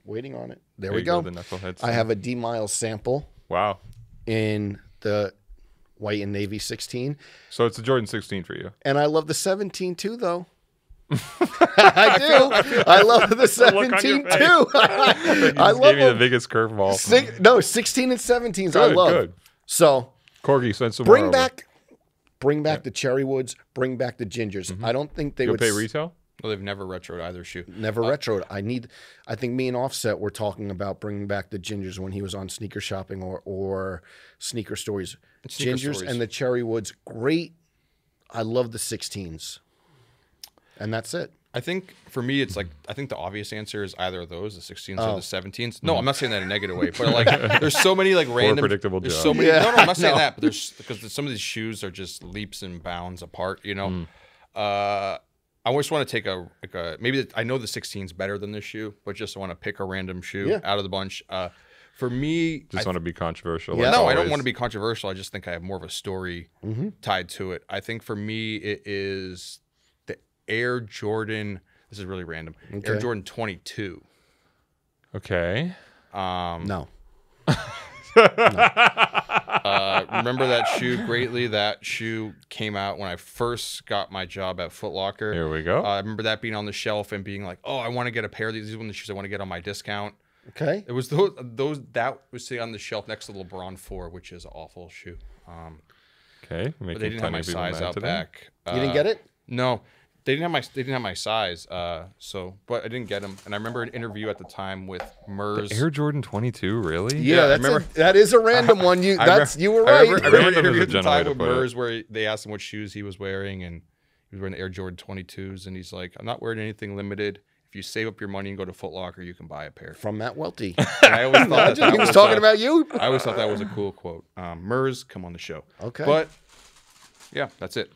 [SPEAKER 1] Waiting on it. There we
[SPEAKER 3] you
[SPEAKER 1] go.
[SPEAKER 3] The knuckleheads.
[SPEAKER 1] I have a D Miles sample
[SPEAKER 3] Wow.
[SPEAKER 1] in the white and navy 16.
[SPEAKER 3] So it's a Jordan 16 for you.
[SPEAKER 1] And I love the 17 too, though. I do. I love the 17
[SPEAKER 3] face.
[SPEAKER 1] too. I love
[SPEAKER 3] Gave me the
[SPEAKER 1] them.
[SPEAKER 3] biggest curveball.
[SPEAKER 1] 16 and 17s. I love.
[SPEAKER 3] Good.
[SPEAKER 1] So
[SPEAKER 3] Corgi, send some
[SPEAKER 1] bring
[SPEAKER 3] more
[SPEAKER 1] back the cherry woods. Bring back the gingers. I don't think they
[SPEAKER 3] You'll
[SPEAKER 1] would
[SPEAKER 3] pay retail?
[SPEAKER 2] Well, they've never retroed either shoe.
[SPEAKER 1] never retroed. I think me and Offset were talking about bringing back the gingers when he was on Sneaker Shopping or Sneaker Stories.
[SPEAKER 2] Sneaker
[SPEAKER 1] Gingers
[SPEAKER 2] Stories.
[SPEAKER 1] and the cherry woods, great. I love the 16s, and that's it.
[SPEAKER 2] I think for me, it's like I think the obvious answer is either of those, the 16s or the 17s. No, I'm not saying that in a negative way, but like there's so many like random
[SPEAKER 3] predictable
[SPEAKER 2] There's
[SPEAKER 3] job.
[SPEAKER 2] so many.
[SPEAKER 1] Yeah,
[SPEAKER 2] No, I'm not saying
[SPEAKER 1] no.
[SPEAKER 2] that, but there's because some of these shoes are just leaps and bounds apart. You know, I always want to take a maybe I know the 16's better than this shoe, but just want to pick a random shoe out of the bunch. For me,
[SPEAKER 3] Just want to be controversial.
[SPEAKER 1] Yeah.
[SPEAKER 3] like
[SPEAKER 2] no, I don't
[SPEAKER 3] always.
[SPEAKER 2] want to be controversial. I just think I have more of a story tied to it. I think for me, it is the Air Jordan. This is really random. Air
[SPEAKER 1] Okay.
[SPEAKER 2] Jordan 22.
[SPEAKER 3] Okay.
[SPEAKER 1] No.
[SPEAKER 2] Remember that shoe greatly. That shoe came out when I first got my job at Foot Locker.
[SPEAKER 3] Here we go.
[SPEAKER 2] I remember that being on the shelf and being like, "Oh, I want to get a pair of these. These are one of the shoes I want to get on my discount."
[SPEAKER 1] Okay.
[SPEAKER 2] It was those that was sitting on the shelf next to the LeBron 4, which is an awful shoe.
[SPEAKER 3] Okay.
[SPEAKER 2] But they didn't have my size out back.
[SPEAKER 1] You didn't get it?
[SPEAKER 2] No, they didn't have my size. But I didn't get them. And I remember an interview at the time with Mers.
[SPEAKER 3] Air Jordan 22, really?
[SPEAKER 1] Yeah,
[SPEAKER 2] I remember-
[SPEAKER 1] that is a random one. You were
[SPEAKER 2] I
[SPEAKER 1] right.
[SPEAKER 2] remember an
[SPEAKER 3] Random is
[SPEAKER 2] interview
[SPEAKER 3] a
[SPEAKER 2] at the
[SPEAKER 3] gentle way
[SPEAKER 2] time
[SPEAKER 3] to
[SPEAKER 2] with
[SPEAKER 3] put it.
[SPEAKER 2] Mers where they asked him what shoes he was wearing, and he was wearing the Air Jordan 22s, and he's like, "I'm not wearing anything limited. If you save up your money and go to Foot Locker, you can buy a pair."
[SPEAKER 1] From Matt Welty.
[SPEAKER 2] And I always thought that
[SPEAKER 1] He was
[SPEAKER 2] was
[SPEAKER 1] talking about you.
[SPEAKER 2] I always thought that was a cool quote. Mers, come on the show.
[SPEAKER 1] Okay.
[SPEAKER 2] But yeah, that's it.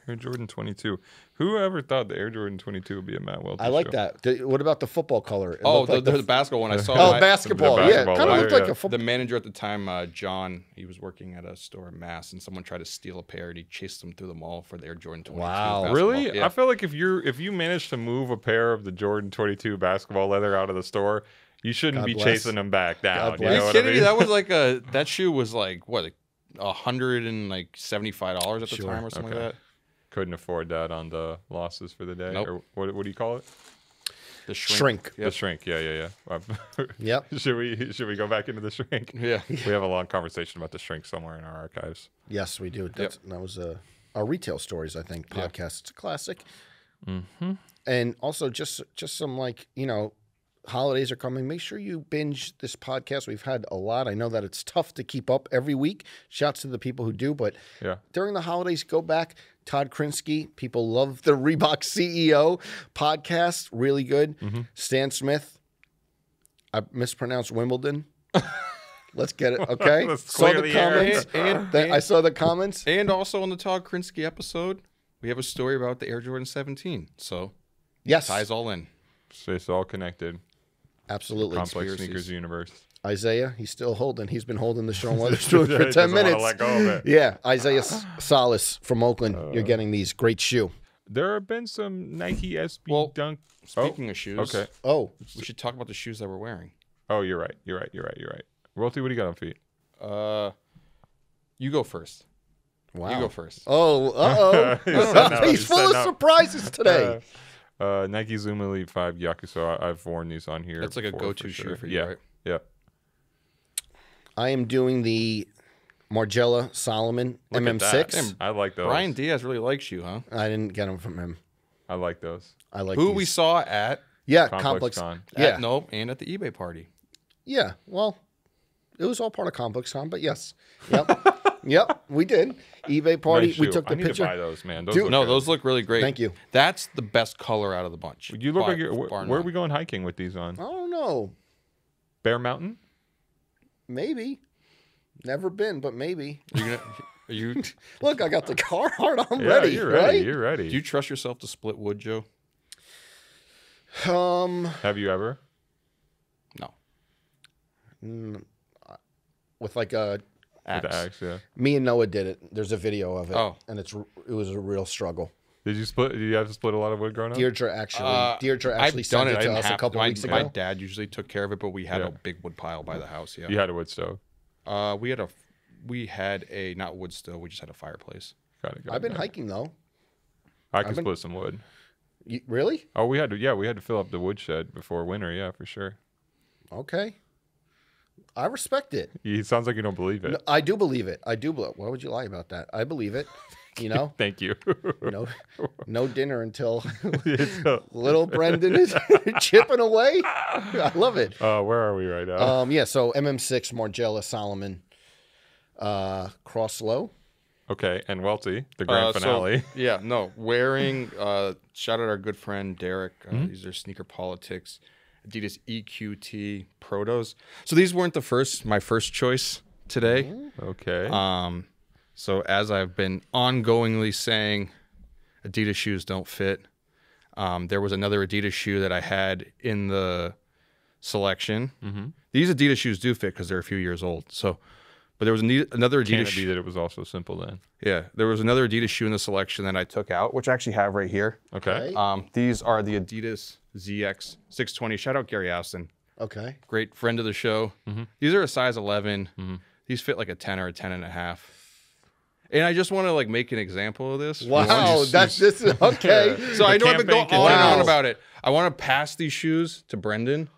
[SPEAKER 3] Air Jordan 22. Who ever thought the Air Jordan 22 would be a Matt Welty
[SPEAKER 1] I like
[SPEAKER 3] show?
[SPEAKER 1] that. What about the football color? It
[SPEAKER 2] Oh,
[SPEAKER 1] looked like
[SPEAKER 2] the basketball one I saw.
[SPEAKER 1] Oh,
[SPEAKER 2] my-
[SPEAKER 1] basketball.
[SPEAKER 3] the
[SPEAKER 1] Yeah,
[SPEAKER 3] basketball
[SPEAKER 1] kind of
[SPEAKER 3] one,
[SPEAKER 1] looked like
[SPEAKER 3] yeah.
[SPEAKER 1] a football.
[SPEAKER 2] The manager at the time, John, he was working at a store in Mass, and someone tried to steal a pair, and he chased them through the mall for the Air Jordan 22.
[SPEAKER 1] Wow.
[SPEAKER 2] basketball.
[SPEAKER 3] Really?
[SPEAKER 2] Yeah.
[SPEAKER 3] I feel like if you manage to move a pair of the Jordan 22 basketball leather out of the store, You shouldn't
[SPEAKER 1] God
[SPEAKER 3] be
[SPEAKER 1] bless.
[SPEAKER 3] chasing them back down.
[SPEAKER 1] God
[SPEAKER 3] You
[SPEAKER 1] bless.
[SPEAKER 3] know
[SPEAKER 2] Are you
[SPEAKER 3] what I
[SPEAKER 2] kidding me?
[SPEAKER 3] mean?
[SPEAKER 2] That was like that shoe was like what, $175 at the
[SPEAKER 1] Sure.
[SPEAKER 2] time or something
[SPEAKER 3] Okay.
[SPEAKER 2] like that.
[SPEAKER 3] Couldn't afford that on the losses for the day.
[SPEAKER 2] Nope.
[SPEAKER 3] Or what do you call it?
[SPEAKER 2] The
[SPEAKER 1] Shrink.
[SPEAKER 3] The shrink. Yeah.
[SPEAKER 1] Yep.
[SPEAKER 3] Should we go back into the shrink?
[SPEAKER 2] Yeah.
[SPEAKER 3] We have a long conversation about the shrink somewhere in our archives.
[SPEAKER 1] Yes, we do. That was our retail stories, I think, podcast. It's a classic.
[SPEAKER 3] Mm-hmm.
[SPEAKER 1] And also just some like, holidays are coming. Make sure you binge this podcast. We've had a lot. I know that it's tough to keep up every week. Shouts to the people who do, but during the holidays, go back. Todd Krinsky, people love the Reebok CEO podcast. Really good.
[SPEAKER 3] Mm-hmm.
[SPEAKER 1] Stan Smith, I mispronounced Wimbledon. Let's get it. Okay.
[SPEAKER 3] Let's
[SPEAKER 1] Saw
[SPEAKER 3] clear
[SPEAKER 1] the
[SPEAKER 3] the air.
[SPEAKER 1] comments. I saw the comments.
[SPEAKER 2] And also on the Todd Krinsky episode, we have a story about the Air Jordan 17. So
[SPEAKER 1] Yes.
[SPEAKER 2] ties all in.
[SPEAKER 3] So it's all connected.
[SPEAKER 1] Absolutely.
[SPEAKER 3] Complex
[SPEAKER 2] Conspiracies.
[SPEAKER 3] sneakers universe.
[SPEAKER 1] Isaiah, he's still holding. He's been holding the Sean Weatherspoon
[SPEAKER 3] He
[SPEAKER 1] for 10
[SPEAKER 3] doesn't wanna
[SPEAKER 1] minutes.
[SPEAKER 3] let go of it.
[SPEAKER 1] Yeah, Isaiah Salas from Oakland. You're getting these great shoe.
[SPEAKER 3] There have been some Nike SB Dunk.
[SPEAKER 2] Speaking of shoes,
[SPEAKER 3] Okay.
[SPEAKER 1] Oh,
[SPEAKER 2] we should talk about the shoes that we're wearing.
[SPEAKER 3] Oh, you're right. Rolty, what do you got on feet?
[SPEAKER 2] You go first.
[SPEAKER 1] wow.
[SPEAKER 2] You go first.
[SPEAKER 1] Oh, uh-oh.
[SPEAKER 3] no.
[SPEAKER 1] He's
[SPEAKER 3] He
[SPEAKER 1] full
[SPEAKER 3] said
[SPEAKER 1] of
[SPEAKER 3] no.
[SPEAKER 1] surprises today.
[SPEAKER 3] Nike Zoom Elite 5 Yakuso. I've worn these on here.
[SPEAKER 2] That's like a
[SPEAKER 3] before,
[SPEAKER 2] go-to
[SPEAKER 3] for
[SPEAKER 2] shoe
[SPEAKER 3] sure.
[SPEAKER 2] for you, right?
[SPEAKER 3] Yeah.
[SPEAKER 1] I am doing the Margiela Solomon
[SPEAKER 3] Look at that.
[SPEAKER 1] MM6.
[SPEAKER 3] I like those.
[SPEAKER 2] Brian Diaz really likes you, huh?
[SPEAKER 1] I didn't get them from him.
[SPEAKER 3] I like those.
[SPEAKER 1] I like
[SPEAKER 2] Who
[SPEAKER 1] these.
[SPEAKER 2] we saw at
[SPEAKER 1] Complex.
[SPEAKER 3] Con.
[SPEAKER 1] Yeah.
[SPEAKER 2] and at the eBay party.
[SPEAKER 1] Yeah. Well, it was all part of Complex Con, but yes. Yep. Yep. We did. eBay party.
[SPEAKER 3] Nice
[SPEAKER 1] We
[SPEAKER 3] shoe.
[SPEAKER 1] took the
[SPEAKER 3] I need
[SPEAKER 1] picture.
[SPEAKER 3] to buy those, man. Those
[SPEAKER 1] Dude,
[SPEAKER 3] look
[SPEAKER 2] No,
[SPEAKER 3] good.
[SPEAKER 2] those look really great.
[SPEAKER 1] Thank you.
[SPEAKER 2] That's the best color out of the bunch.
[SPEAKER 3] You look like
[SPEAKER 2] Bar
[SPEAKER 3] you're. Where are
[SPEAKER 2] none.
[SPEAKER 3] we going hiking with these on?
[SPEAKER 1] I don't know.
[SPEAKER 3] Bear Mountain?
[SPEAKER 1] Maybe. Never been, but maybe.
[SPEAKER 2] Are you
[SPEAKER 1] Look, I got the Carhartt. I'm
[SPEAKER 3] Yeah,
[SPEAKER 1] ready.
[SPEAKER 3] you're ready.
[SPEAKER 1] Right?
[SPEAKER 3] You're ready.
[SPEAKER 2] do you trust yourself to split wood, Joe?
[SPEAKER 3] Have you ever?
[SPEAKER 2] No.
[SPEAKER 1] With like a
[SPEAKER 2] Axe.
[SPEAKER 3] With the axe, yeah.
[SPEAKER 1] me and Noah did it. There's a video of it.
[SPEAKER 2] Oh.
[SPEAKER 1] And it was a real struggle.
[SPEAKER 3] Did you split? Did you have to split a lot of wood growing up?
[SPEAKER 1] Deirdre actually
[SPEAKER 2] I've
[SPEAKER 1] sent
[SPEAKER 2] done
[SPEAKER 1] it
[SPEAKER 2] it. I
[SPEAKER 1] to
[SPEAKER 2] didn't
[SPEAKER 1] us a
[SPEAKER 2] have
[SPEAKER 1] couple
[SPEAKER 2] to.
[SPEAKER 1] weeks
[SPEAKER 2] My
[SPEAKER 1] ago.
[SPEAKER 2] dad usually took care of it, but we had
[SPEAKER 3] Yeah.
[SPEAKER 2] a big wood pile by the house. Yeah.
[SPEAKER 3] You had a wood stove.
[SPEAKER 2] We had a not wood stove. We just had a fireplace.
[SPEAKER 3] Got it.
[SPEAKER 1] I've been hiking though.
[SPEAKER 3] I can
[SPEAKER 1] I've been-
[SPEAKER 3] split some wood.
[SPEAKER 1] Really?
[SPEAKER 3] Oh, we had to. Yeah, we had to fill up the woodshed before winter. Yeah, for sure.
[SPEAKER 1] Okay. I respect it.
[SPEAKER 3] It sounds like you don't believe it.
[SPEAKER 1] No, I do believe it. I do. Why would you lie about that? I believe it. You know,
[SPEAKER 3] Thank you.
[SPEAKER 1] no dinner until
[SPEAKER 3] So,
[SPEAKER 1] little Brendan is chipping away. I love it.
[SPEAKER 3] where are we right now?
[SPEAKER 1] Yeah. So MM6 Margiela Solomon, cross low.
[SPEAKER 3] Okay, and Welty, the grand finale.
[SPEAKER 2] Wearing shout out our good friend Derek. These are Sneaker Politics, Adidas EQT Protos. So these weren't my first choice today.
[SPEAKER 3] Okay.
[SPEAKER 2] So as I've been ongoingly saying, Adidas shoes don't fit. There was another Adidas shoe that I had in the selection. Mm-hmm. These Adidas shoes do fit because they're a few years old. So, but there was another Adidas.
[SPEAKER 3] Can it be that it was also simple then?
[SPEAKER 2] Yeah, there was another Adidas shoe in the selection that I took out, which I actually have right here.
[SPEAKER 3] Okay.
[SPEAKER 2] These are the Adidas ZX 620. Shout out Gary Austin,
[SPEAKER 1] Okay.
[SPEAKER 2] great friend of the show.
[SPEAKER 3] Mm-hmm.
[SPEAKER 2] These are a size 11. Mm-hmm. These fit like a 10 or a 10 and a half. And I just want to like make an example of this.
[SPEAKER 1] Wow. This is okay.
[SPEAKER 2] So I know I've been going
[SPEAKER 3] campaign
[SPEAKER 2] on and on
[SPEAKER 1] continues.
[SPEAKER 2] about it. I want to pass these shoes to Brendan.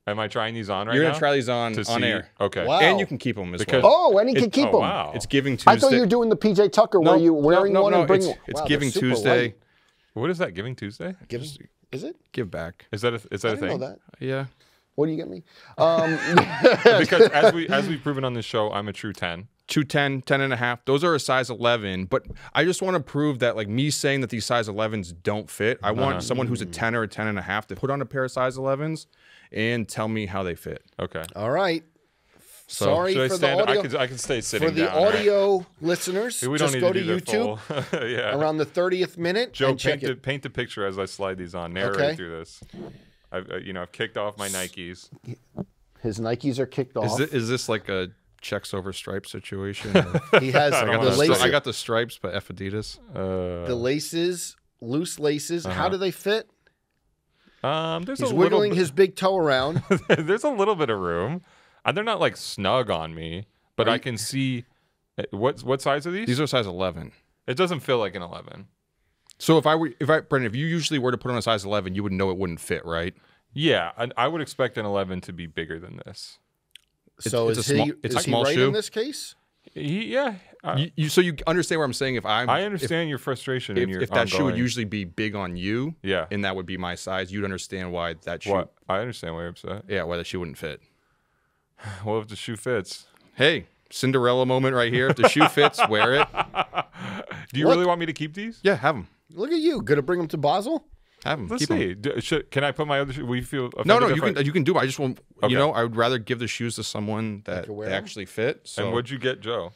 [SPEAKER 3] Am I trying these on right
[SPEAKER 2] You're
[SPEAKER 3] now?
[SPEAKER 2] gonna try these on
[SPEAKER 3] to see.
[SPEAKER 2] air.
[SPEAKER 3] Okay.
[SPEAKER 1] Wow.
[SPEAKER 2] And you can keep them as
[SPEAKER 3] Because-
[SPEAKER 2] well.
[SPEAKER 1] Oh, and he can keep them.
[SPEAKER 3] Wow.
[SPEAKER 2] It's Giving Tuesday.
[SPEAKER 1] I thought you were doing the PJ Tucker where you wearing one and bringing.
[SPEAKER 2] It's
[SPEAKER 1] Wow,
[SPEAKER 2] Giving
[SPEAKER 1] they're super
[SPEAKER 2] Tuesday.
[SPEAKER 1] light.
[SPEAKER 3] What is that? Giving Tuesday?
[SPEAKER 1] Is it?
[SPEAKER 2] Give back.
[SPEAKER 3] Is that a
[SPEAKER 1] I
[SPEAKER 3] thing?
[SPEAKER 1] didn't know that.
[SPEAKER 2] Yeah.
[SPEAKER 1] What do you get me?
[SPEAKER 3] Because as we've proven on this show, I'm a true 10.
[SPEAKER 2] 210, 10 and a half. Those are a size 11. But I just want to prove that, like me saying that these size 11s don't fit, I want someone who's a 10 or a 10 and a half to put on a pair of size 11s and tell me how they fit.
[SPEAKER 3] Okay.
[SPEAKER 1] All right. Sorry
[SPEAKER 3] Should I
[SPEAKER 1] for the
[SPEAKER 3] stand?
[SPEAKER 1] audio.
[SPEAKER 3] I can stay sitting
[SPEAKER 1] For the
[SPEAKER 3] down, right?
[SPEAKER 1] audio listeners,
[SPEAKER 3] We don't
[SPEAKER 1] just
[SPEAKER 3] need
[SPEAKER 1] go
[SPEAKER 3] to
[SPEAKER 1] to
[SPEAKER 3] do the
[SPEAKER 1] YouTube
[SPEAKER 3] full- yeah.
[SPEAKER 1] around the 30th minute
[SPEAKER 3] Joe,
[SPEAKER 1] and check it.
[SPEAKER 3] paint the picture as I slide these on. Narrate
[SPEAKER 1] Okay.
[SPEAKER 3] through this. I've kicked off my Nikes.
[SPEAKER 1] His Nikes are kicked off.
[SPEAKER 2] Is this like a checks over stripes situation?
[SPEAKER 1] He has
[SPEAKER 3] don't
[SPEAKER 1] the
[SPEAKER 3] wanna
[SPEAKER 1] laces.
[SPEAKER 2] I got the stripes, but F Adidas.
[SPEAKER 1] The laces, loose laces. How do they fit?
[SPEAKER 3] There's
[SPEAKER 1] He's
[SPEAKER 3] a
[SPEAKER 1] wiggling
[SPEAKER 3] little
[SPEAKER 1] his big toe around.
[SPEAKER 3] there's a little bit of room. They're not like snug on me, but I can see. What size are these?
[SPEAKER 2] These are size 11.
[SPEAKER 3] It doesn't feel like an 11.
[SPEAKER 2] So Brendan, if you usually were to put on a size 11, you would know it wouldn't fit, right?
[SPEAKER 3] Yeah, I would expect an 11 to be bigger than this.
[SPEAKER 1] So
[SPEAKER 2] it's
[SPEAKER 1] is
[SPEAKER 2] a small-
[SPEAKER 1] he
[SPEAKER 2] it's a
[SPEAKER 1] is he
[SPEAKER 2] small
[SPEAKER 1] right
[SPEAKER 2] shoe?
[SPEAKER 1] in this case?
[SPEAKER 3] Yeah,
[SPEAKER 2] So you understand what I'm saying?
[SPEAKER 3] I understand your frustration. and your
[SPEAKER 2] if that shoe would
[SPEAKER 3] ongoing-
[SPEAKER 2] usually be big on you,
[SPEAKER 3] Yeah.
[SPEAKER 2] and that would be my size, you'd understand why that shoe.
[SPEAKER 3] What? I understand why you're upset.
[SPEAKER 2] Yeah, why that shoe wouldn't fit.
[SPEAKER 3] Well, if the shoe fits.
[SPEAKER 2] Hey, Cinderella moment right here. If the shoe fits, wear it.
[SPEAKER 3] Do you really want me to keep these?
[SPEAKER 2] Yeah, have them.
[SPEAKER 1] Look at you. Gonna bring him to Basel?
[SPEAKER 2] Have them.
[SPEAKER 3] Let's
[SPEAKER 2] Keep them.
[SPEAKER 3] see. Can I put my other shoe? We feel
[SPEAKER 2] No,
[SPEAKER 3] offended
[SPEAKER 2] you
[SPEAKER 3] if
[SPEAKER 2] can do it. I just want
[SPEAKER 3] Okay.
[SPEAKER 2] I would rather give the shoes to someone that
[SPEAKER 1] can wear
[SPEAKER 2] they
[SPEAKER 1] 'em?
[SPEAKER 2] actually fit. So
[SPEAKER 3] And what'd you get, Joe?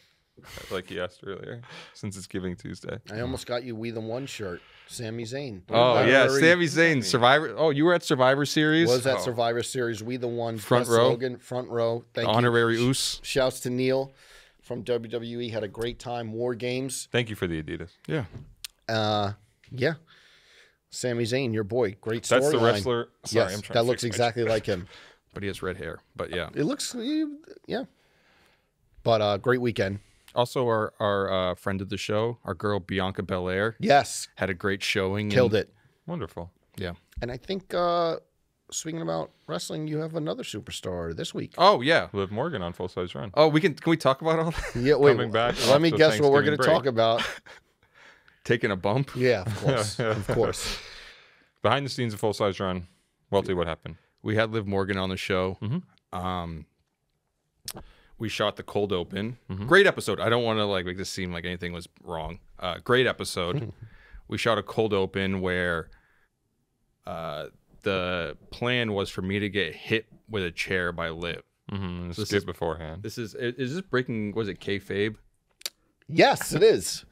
[SPEAKER 3] Like he asked earlier, since it's Giving Tuesday.
[SPEAKER 1] I almost got you We the One shirt. Sami Zayn.
[SPEAKER 2] Oh yeah,
[SPEAKER 1] Honorary-
[SPEAKER 2] Sami Zayn, Survivor. Oh, you were at Survivor Series.
[SPEAKER 1] Was at Survivor Series. We the One.
[SPEAKER 2] Front
[SPEAKER 1] Best
[SPEAKER 2] row.
[SPEAKER 1] slogan, front row. Thank you.
[SPEAKER 2] Honorary Oos.
[SPEAKER 1] Shouts to Neil from WWE. Had a great time. War Games.
[SPEAKER 3] Thank you for the Adidas.
[SPEAKER 2] Yeah.
[SPEAKER 1] Yeah. Sami Zayn, your boy. Great storyline.
[SPEAKER 3] That's the wrestler. Sorry,
[SPEAKER 1] Yes,
[SPEAKER 3] I'm trying
[SPEAKER 1] that
[SPEAKER 3] to
[SPEAKER 1] looks
[SPEAKER 3] fix my
[SPEAKER 1] exactly like him.
[SPEAKER 2] But he has red hair. But yeah.
[SPEAKER 1] It looks, yeah. But great weekend.
[SPEAKER 2] Also, our friend of the show, our girl Bianca Belair,
[SPEAKER 1] Yes,
[SPEAKER 2] had a great showing.
[SPEAKER 1] killed it.
[SPEAKER 3] Wonderful.
[SPEAKER 2] Yeah.
[SPEAKER 1] And I think, speaking about wrestling, you have another superstar this week.
[SPEAKER 2] Oh yeah.
[SPEAKER 3] Liv Morgan on Full Size Run.
[SPEAKER 2] Oh, can we talk about all that?
[SPEAKER 1] Yeah, wait.
[SPEAKER 3] Coming back
[SPEAKER 1] Let me
[SPEAKER 3] after
[SPEAKER 1] guess what we're going to
[SPEAKER 3] Thanksgiving
[SPEAKER 1] talk
[SPEAKER 3] break.
[SPEAKER 1] about.
[SPEAKER 2] Taking a bump.
[SPEAKER 1] Yeah, of course, of course.
[SPEAKER 3] Behind the scenes of Full Size Run. Welty, what happened?
[SPEAKER 2] We had Liv Morgan on the show.
[SPEAKER 3] Mm-hmm.
[SPEAKER 2] We shot the cold open. Great episode. I don't want to make this seem like anything was wrong. Great episode. We shot a cold open where the plan was for me to get hit with a chair by Liv.
[SPEAKER 3] Mm-hmm.
[SPEAKER 2] This
[SPEAKER 3] Skip
[SPEAKER 2] is-
[SPEAKER 3] beforehand.
[SPEAKER 2] Is this breaking? Was it kayfabe?
[SPEAKER 1] Yes, it is.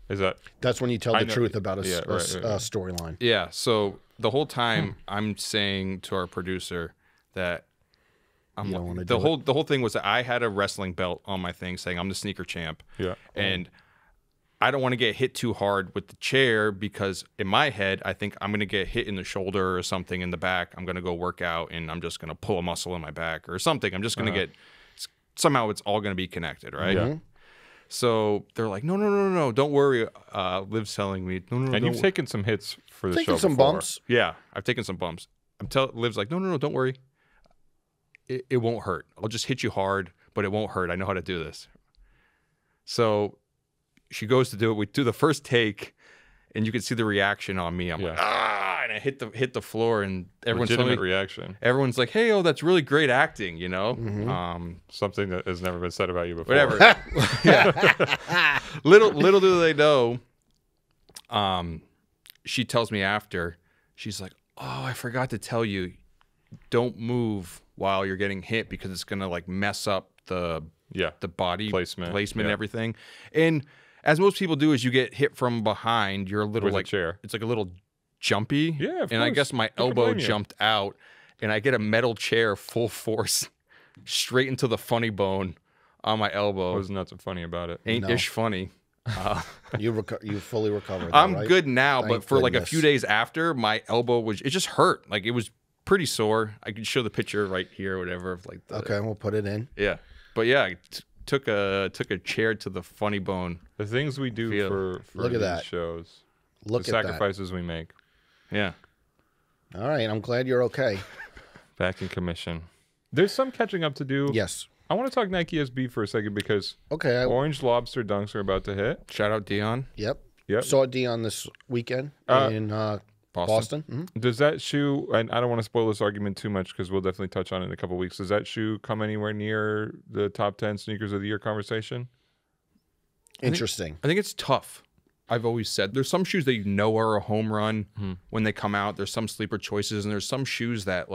[SPEAKER 3] Is that
[SPEAKER 1] That's when you tell
[SPEAKER 3] I
[SPEAKER 1] the
[SPEAKER 3] know-
[SPEAKER 1] truth about a
[SPEAKER 3] yeah, right.
[SPEAKER 1] storyline.
[SPEAKER 2] Yeah. So the whole time I'm saying to our producer that
[SPEAKER 1] You don't wanna
[SPEAKER 2] the
[SPEAKER 1] do
[SPEAKER 2] whole the whole thing was that I had a wrestling belt on my thing saying I'm the sneaker champ.
[SPEAKER 3] Yeah.
[SPEAKER 2] And I don't want to get hit too hard with the chair because in my head I think I'm going to get hit in the shoulder or something in the back. I'm going to go work out and I'm just going to pull a muscle in my back or something. I'm just going to get somehow it's all going to be connected, right?
[SPEAKER 3] Yeah.
[SPEAKER 2] So they're like, no, don't worry. Liv's telling me, no,
[SPEAKER 3] And you've taken some hits for the
[SPEAKER 1] Taking
[SPEAKER 3] show
[SPEAKER 1] some
[SPEAKER 3] before.
[SPEAKER 1] bumps.
[SPEAKER 2] yeah, I've taken some bumps. Liv's like, no, don't worry. It won't hurt. I'll just hit you hard, but it won't hurt. I know how to do this. So she goes to do it. We do the first take, and you can see the reaction on me. I'm like, and I hit the floor, and everyone's telling
[SPEAKER 3] Legitimate
[SPEAKER 2] me,
[SPEAKER 3] reaction.
[SPEAKER 2] everyone's like, hey, oh, that's really great acting, you know?
[SPEAKER 3] Something that has never been said about you before.
[SPEAKER 2] Whatever. Yeah. Little do they know. She tells me after, she's like, oh, I forgot to tell you, don't move while you're getting hit because it's gonna mess up the body
[SPEAKER 3] Placement,
[SPEAKER 2] and
[SPEAKER 3] yeah.
[SPEAKER 2] everything. And as most people do, as you get hit from behind, you're a little
[SPEAKER 3] With a chair.
[SPEAKER 2] It's like a little jumpy.
[SPEAKER 3] Yeah, of
[SPEAKER 2] and I
[SPEAKER 3] course.
[SPEAKER 2] guess my
[SPEAKER 3] Who can
[SPEAKER 2] elbow
[SPEAKER 3] blame you?
[SPEAKER 2] jumped out, and I get a metal chair full force straight into the funny bone on my elbow.
[SPEAKER 3] What was not so funny about it?
[SPEAKER 2] Ain't
[SPEAKER 1] No.
[SPEAKER 2] ish funny.
[SPEAKER 1] You fully recovered.
[SPEAKER 2] I'm
[SPEAKER 1] right?
[SPEAKER 2] good now,
[SPEAKER 1] Thank
[SPEAKER 2] but for a
[SPEAKER 1] goodness.
[SPEAKER 2] few days after, my elbow it just hurt. It was pretty sore. I could show the picture right here or whatever of the,
[SPEAKER 1] Okay, we'll put it in.
[SPEAKER 2] yeah. But yeah, I took a chair to the funny bone.
[SPEAKER 3] The things we do
[SPEAKER 2] Feel.
[SPEAKER 3] for
[SPEAKER 1] Look at
[SPEAKER 3] these
[SPEAKER 1] that.
[SPEAKER 3] shows.
[SPEAKER 1] Look
[SPEAKER 3] The
[SPEAKER 1] at
[SPEAKER 3] sacrifices we make.
[SPEAKER 2] Yeah.
[SPEAKER 1] that. All right, I'm glad you're okay.
[SPEAKER 3] Back in commission. There's some catching up to do.
[SPEAKER 1] Yes.
[SPEAKER 3] I want to talk Nike SB for a second because
[SPEAKER 1] Okay.
[SPEAKER 3] Orange Lobster dunks are about to hit.
[SPEAKER 2] Shout out Dion.
[SPEAKER 1] Yep.
[SPEAKER 3] Yep.
[SPEAKER 1] Saw Dion this weekend in Boston. Mhm.
[SPEAKER 3] Does that shoe, and I don't want to spoil this argument too much because we'll definitely touch on it in a couple of weeks. Does that shoe come anywhere near the top 10 sneakers of the year conversation?
[SPEAKER 1] Interesting.
[SPEAKER 2] I think it's tough. I've always said there's some shoes that are a home run when they come out. There's some sleeper choices, and there's some shoes that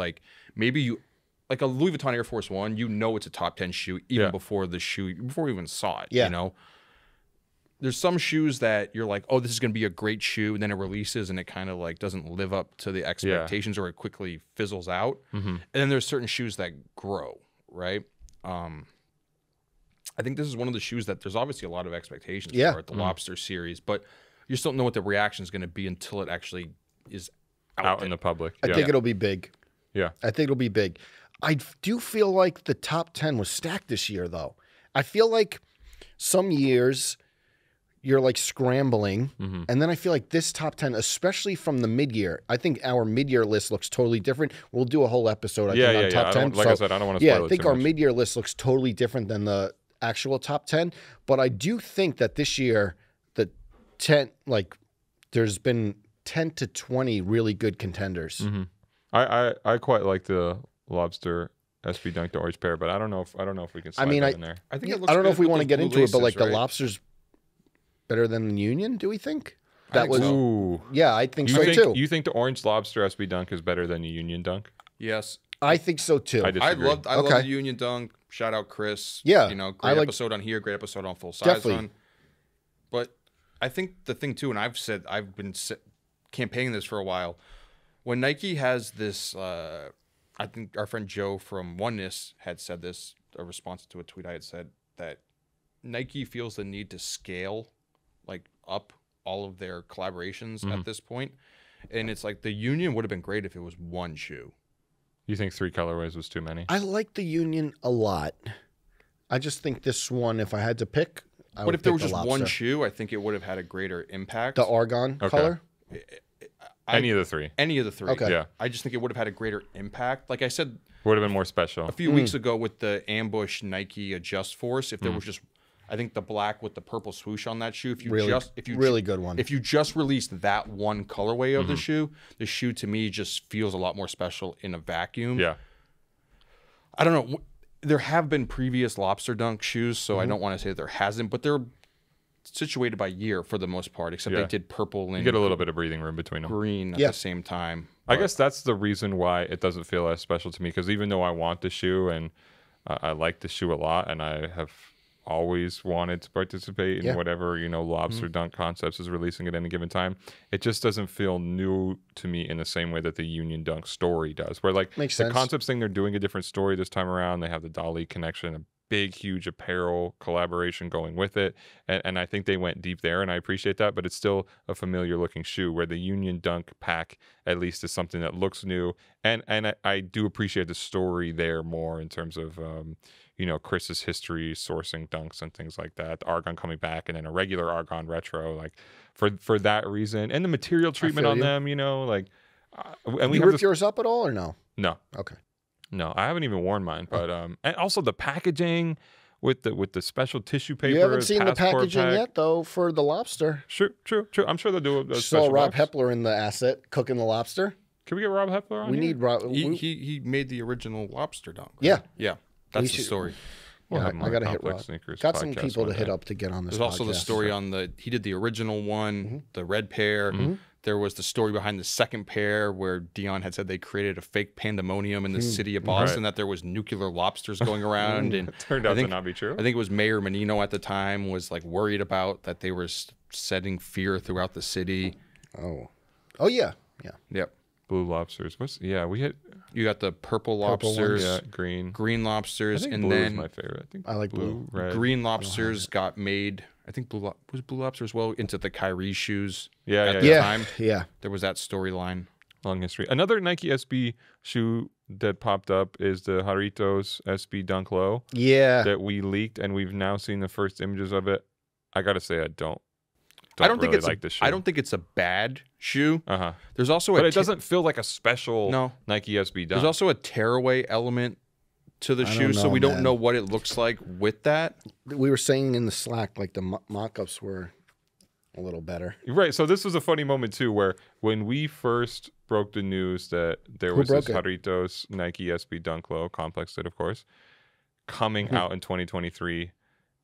[SPEAKER 2] maybe you like a Louis Vuitton Air Force One. It's a top 10 shoe even before we even saw it.
[SPEAKER 1] Yeah.
[SPEAKER 2] You know, there's some shoes that you're like, oh, this is going to be a great shoe, and then it releases and it kind of doesn't live up to the expectations, or it quickly fizzles out. And then there's certain shoes that grow, right? I think this is one of the shoes that there's obviously a lot of expectations for at the Lobster series, but you just don't know what the reaction is going to be until it actually is
[SPEAKER 3] out in the public.
[SPEAKER 1] I think it'll be big.
[SPEAKER 3] Yeah.
[SPEAKER 1] I think it'll be big. I do feel like the top 10 was stacked this year, though. I feel like some years you're like scrambling, and then I feel like this top 10, especially from the mid-year, I think our mid-year list looks totally different. We'll do a whole episode, I think, on top 10.
[SPEAKER 3] Like I said, I don't want to spoil it
[SPEAKER 1] I think
[SPEAKER 3] too
[SPEAKER 1] our
[SPEAKER 3] much.
[SPEAKER 1] mid-year list looks totally different than the actual top 10, but I do think that this year, the 10, like, there's been 10 to 20 really good contenders.
[SPEAKER 3] I quite like the lobster SB Dunk, the orange pair, but I don't know if we can slide that in there.
[SPEAKER 2] I think
[SPEAKER 1] I
[SPEAKER 2] it looks
[SPEAKER 1] don't know
[SPEAKER 2] good
[SPEAKER 1] if we
[SPEAKER 2] with
[SPEAKER 1] want to
[SPEAKER 2] those
[SPEAKER 1] get
[SPEAKER 2] blue
[SPEAKER 1] into it, but like
[SPEAKER 2] laces,
[SPEAKER 1] the
[SPEAKER 2] right?
[SPEAKER 1] lobster's better than the Union, do we think?
[SPEAKER 2] I think so.
[SPEAKER 3] Ooh.
[SPEAKER 1] Yeah, I think
[SPEAKER 3] You
[SPEAKER 1] so
[SPEAKER 3] think,
[SPEAKER 1] too.
[SPEAKER 3] you think the orange lobster SB Dunk is better than the Union Dunk?
[SPEAKER 2] Yes.
[SPEAKER 1] I think so too.
[SPEAKER 3] I
[SPEAKER 2] I
[SPEAKER 3] disagree.
[SPEAKER 2] love
[SPEAKER 1] Okay.
[SPEAKER 2] the Union Dunk. Shout out Chris.
[SPEAKER 1] Yeah,
[SPEAKER 2] You know,
[SPEAKER 1] I
[SPEAKER 2] great
[SPEAKER 1] like-
[SPEAKER 2] episode on here, great episode on Full Size
[SPEAKER 1] Definitely.
[SPEAKER 2] Run. But I think the thing too, and I've been campaigning this for a while. When Nike has this, I think our friend Joe from Oneness had said this, a response to a tweet I had said, that Nike feels the need to scale like up all of their collaborations at this point. And it's like the Union would have been great if it was one shoe.
[SPEAKER 3] You think 3 colorways was too many?
[SPEAKER 1] I like the Union a lot. I just think this one, if I had to pick, I
[SPEAKER 2] But
[SPEAKER 1] would
[SPEAKER 2] if there
[SPEAKER 1] pick
[SPEAKER 2] was
[SPEAKER 1] the
[SPEAKER 2] just one
[SPEAKER 1] lobster.
[SPEAKER 2] shoe, I think it would have had a greater impact.
[SPEAKER 1] The argon color.
[SPEAKER 3] Any of the 3.
[SPEAKER 2] Any of the 3.
[SPEAKER 1] Okay.
[SPEAKER 3] Yeah.
[SPEAKER 2] I just think it would have had a greater impact. Like I said
[SPEAKER 3] Would have been more special.
[SPEAKER 2] a few weeks ago with the ambush Nike Adjust Force, if there was just, I think the black with the purple swoosh on that shoe, if you
[SPEAKER 1] Really good one.
[SPEAKER 2] If you just released that one colorway of the shoe to me just feels a lot more special in a vacuum.
[SPEAKER 3] Yeah.
[SPEAKER 2] I don't know. There have been previous Lobster Dunk shoes, so I don't want to say that there hasn't, but they're situated by year for the most part, except
[SPEAKER 3] Yeah.
[SPEAKER 2] they did purple
[SPEAKER 3] You
[SPEAKER 2] and
[SPEAKER 3] get a little bit of breathing room between them.
[SPEAKER 2] green at
[SPEAKER 1] Yeah.
[SPEAKER 2] the same time.
[SPEAKER 3] I guess that's the reason why it doesn't feel as special to me, because even though I want the shoe and I like the shoe a lot, and I have always wanted to participate in whatever, lobster dunk concepts is releasing at any given time, it just doesn't feel new to me in the same way that the Union Dunk story does, where like
[SPEAKER 1] Makes
[SPEAKER 3] the
[SPEAKER 1] sense.
[SPEAKER 3] concepts thing, they're doing a different story this time around. They have the Dali connection, a big huge apparel collaboration going with it, and I think they went deep there, and I appreciate that, but it's still a familiar looking shoe, where the Union Dunk pack at least is something that looks new, and I do appreciate the story there more in terms of Chris's history sourcing dunks and things like that, the argon coming back, and then a regular argon retro, like for that reason, and the material treatment
[SPEAKER 1] feel
[SPEAKER 3] on
[SPEAKER 1] you.
[SPEAKER 3] them, and we
[SPEAKER 1] You
[SPEAKER 3] have
[SPEAKER 1] rip
[SPEAKER 3] this,
[SPEAKER 1] yours up at all or no?
[SPEAKER 3] no,
[SPEAKER 1] Okay.
[SPEAKER 3] no, I haven't even worn mine, but and also the packaging with the special tissue paper.
[SPEAKER 1] You haven't seen the
[SPEAKER 3] passport
[SPEAKER 1] packaging
[SPEAKER 3] pack.
[SPEAKER 1] yet, though, for the lobster.
[SPEAKER 3] True. I'm sure they'll do a
[SPEAKER 1] Saw
[SPEAKER 3] special
[SPEAKER 1] Rob
[SPEAKER 3] box.
[SPEAKER 1] Hepler in the asset cooking the lobster.
[SPEAKER 3] Can we get Rob Hepler on
[SPEAKER 1] We
[SPEAKER 3] here?
[SPEAKER 1] need Rob.
[SPEAKER 2] He made the original Lobster Dunk. Right?
[SPEAKER 1] Yeah.
[SPEAKER 2] Yeah. That's
[SPEAKER 1] We
[SPEAKER 2] the
[SPEAKER 1] should-
[SPEAKER 2] story.
[SPEAKER 3] We'll
[SPEAKER 1] Yeah,
[SPEAKER 3] have him
[SPEAKER 1] I
[SPEAKER 3] on
[SPEAKER 1] gotta hit
[SPEAKER 3] Complex
[SPEAKER 1] Rob.
[SPEAKER 3] Sneakers
[SPEAKER 1] Got some
[SPEAKER 3] podcast
[SPEAKER 1] people to
[SPEAKER 3] one
[SPEAKER 1] hit
[SPEAKER 3] day.
[SPEAKER 1] up to get on this.
[SPEAKER 2] There's also the
[SPEAKER 1] podcast.
[SPEAKER 2] story on he did the original one, the red pair. There was the story behind the second pair where Dion had said they created a fake pandemonium in the city of Boston, that there was nuclear lobsters going around. And
[SPEAKER 3] It turned out to not be true.
[SPEAKER 2] I think it was Mayor Menino at the time was like worried about that they were setting fear throughout the city.
[SPEAKER 1] Oh yeah.
[SPEAKER 2] Yep.
[SPEAKER 3] Blue lobsters. We hit
[SPEAKER 2] You got the purple
[SPEAKER 1] Purple ones.
[SPEAKER 2] lobsters,
[SPEAKER 3] green.
[SPEAKER 2] green
[SPEAKER 3] I
[SPEAKER 2] lobsters,
[SPEAKER 3] think
[SPEAKER 2] and
[SPEAKER 3] blue is
[SPEAKER 2] then
[SPEAKER 3] my favorite. I think
[SPEAKER 1] I like blue.
[SPEAKER 3] red.
[SPEAKER 2] green lobsters got made. I think blue lobster as well into the Kyrie shoes.
[SPEAKER 3] Yeah,
[SPEAKER 2] at
[SPEAKER 3] yeah,
[SPEAKER 2] the
[SPEAKER 3] yeah.
[SPEAKER 2] time.
[SPEAKER 1] Yeah.
[SPEAKER 2] There was that storyline.
[SPEAKER 3] Long history. Another Nike SB shoe that popped up is the Jarritos SB Dunk Low
[SPEAKER 1] Yeah.
[SPEAKER 3] that we leaked, and we've now seen the first images of it. I gotta say, I don't
[SPEAKER 2] I don't think
[SPEAKER 3] really
[SPEAKER 2] it's
[SPEAKER 3] like this shoe.
[SPEAKER 2] I don't think it's a bad shoe.
[SPEAKER 3] Uh-huh.
[SPEAKER 2] There's also
[SPEAKER 3] But it doesn't feel like a special
[SPEAKER 2] No.
[SPEAKER 3] Nike SB Dunk.
[SPEAKER 2] There's also a tearaway element to the
[SPEAKER 1] I
[SPEAKER 2] shoe,
[SPEAKER 1] don't
[SPEAKER 2] so
[SPEAKER 1] know,
[SPEAKER 2] we don't
[SPEAKER 1] man.
[SPEAKER 2] know what it looks like with that.
[SPEAKER 1] We were saying in the Slack like the mock-ups were a little better.
[SPEAKER 3] Right. So this was a funny moment too, where when we first broke the news that there was this
[SPEAKER 1] broke it?
[SPEAKER 3] Jarritos Nike SB Dunk Low, Complex did, of course, coming out in 2023,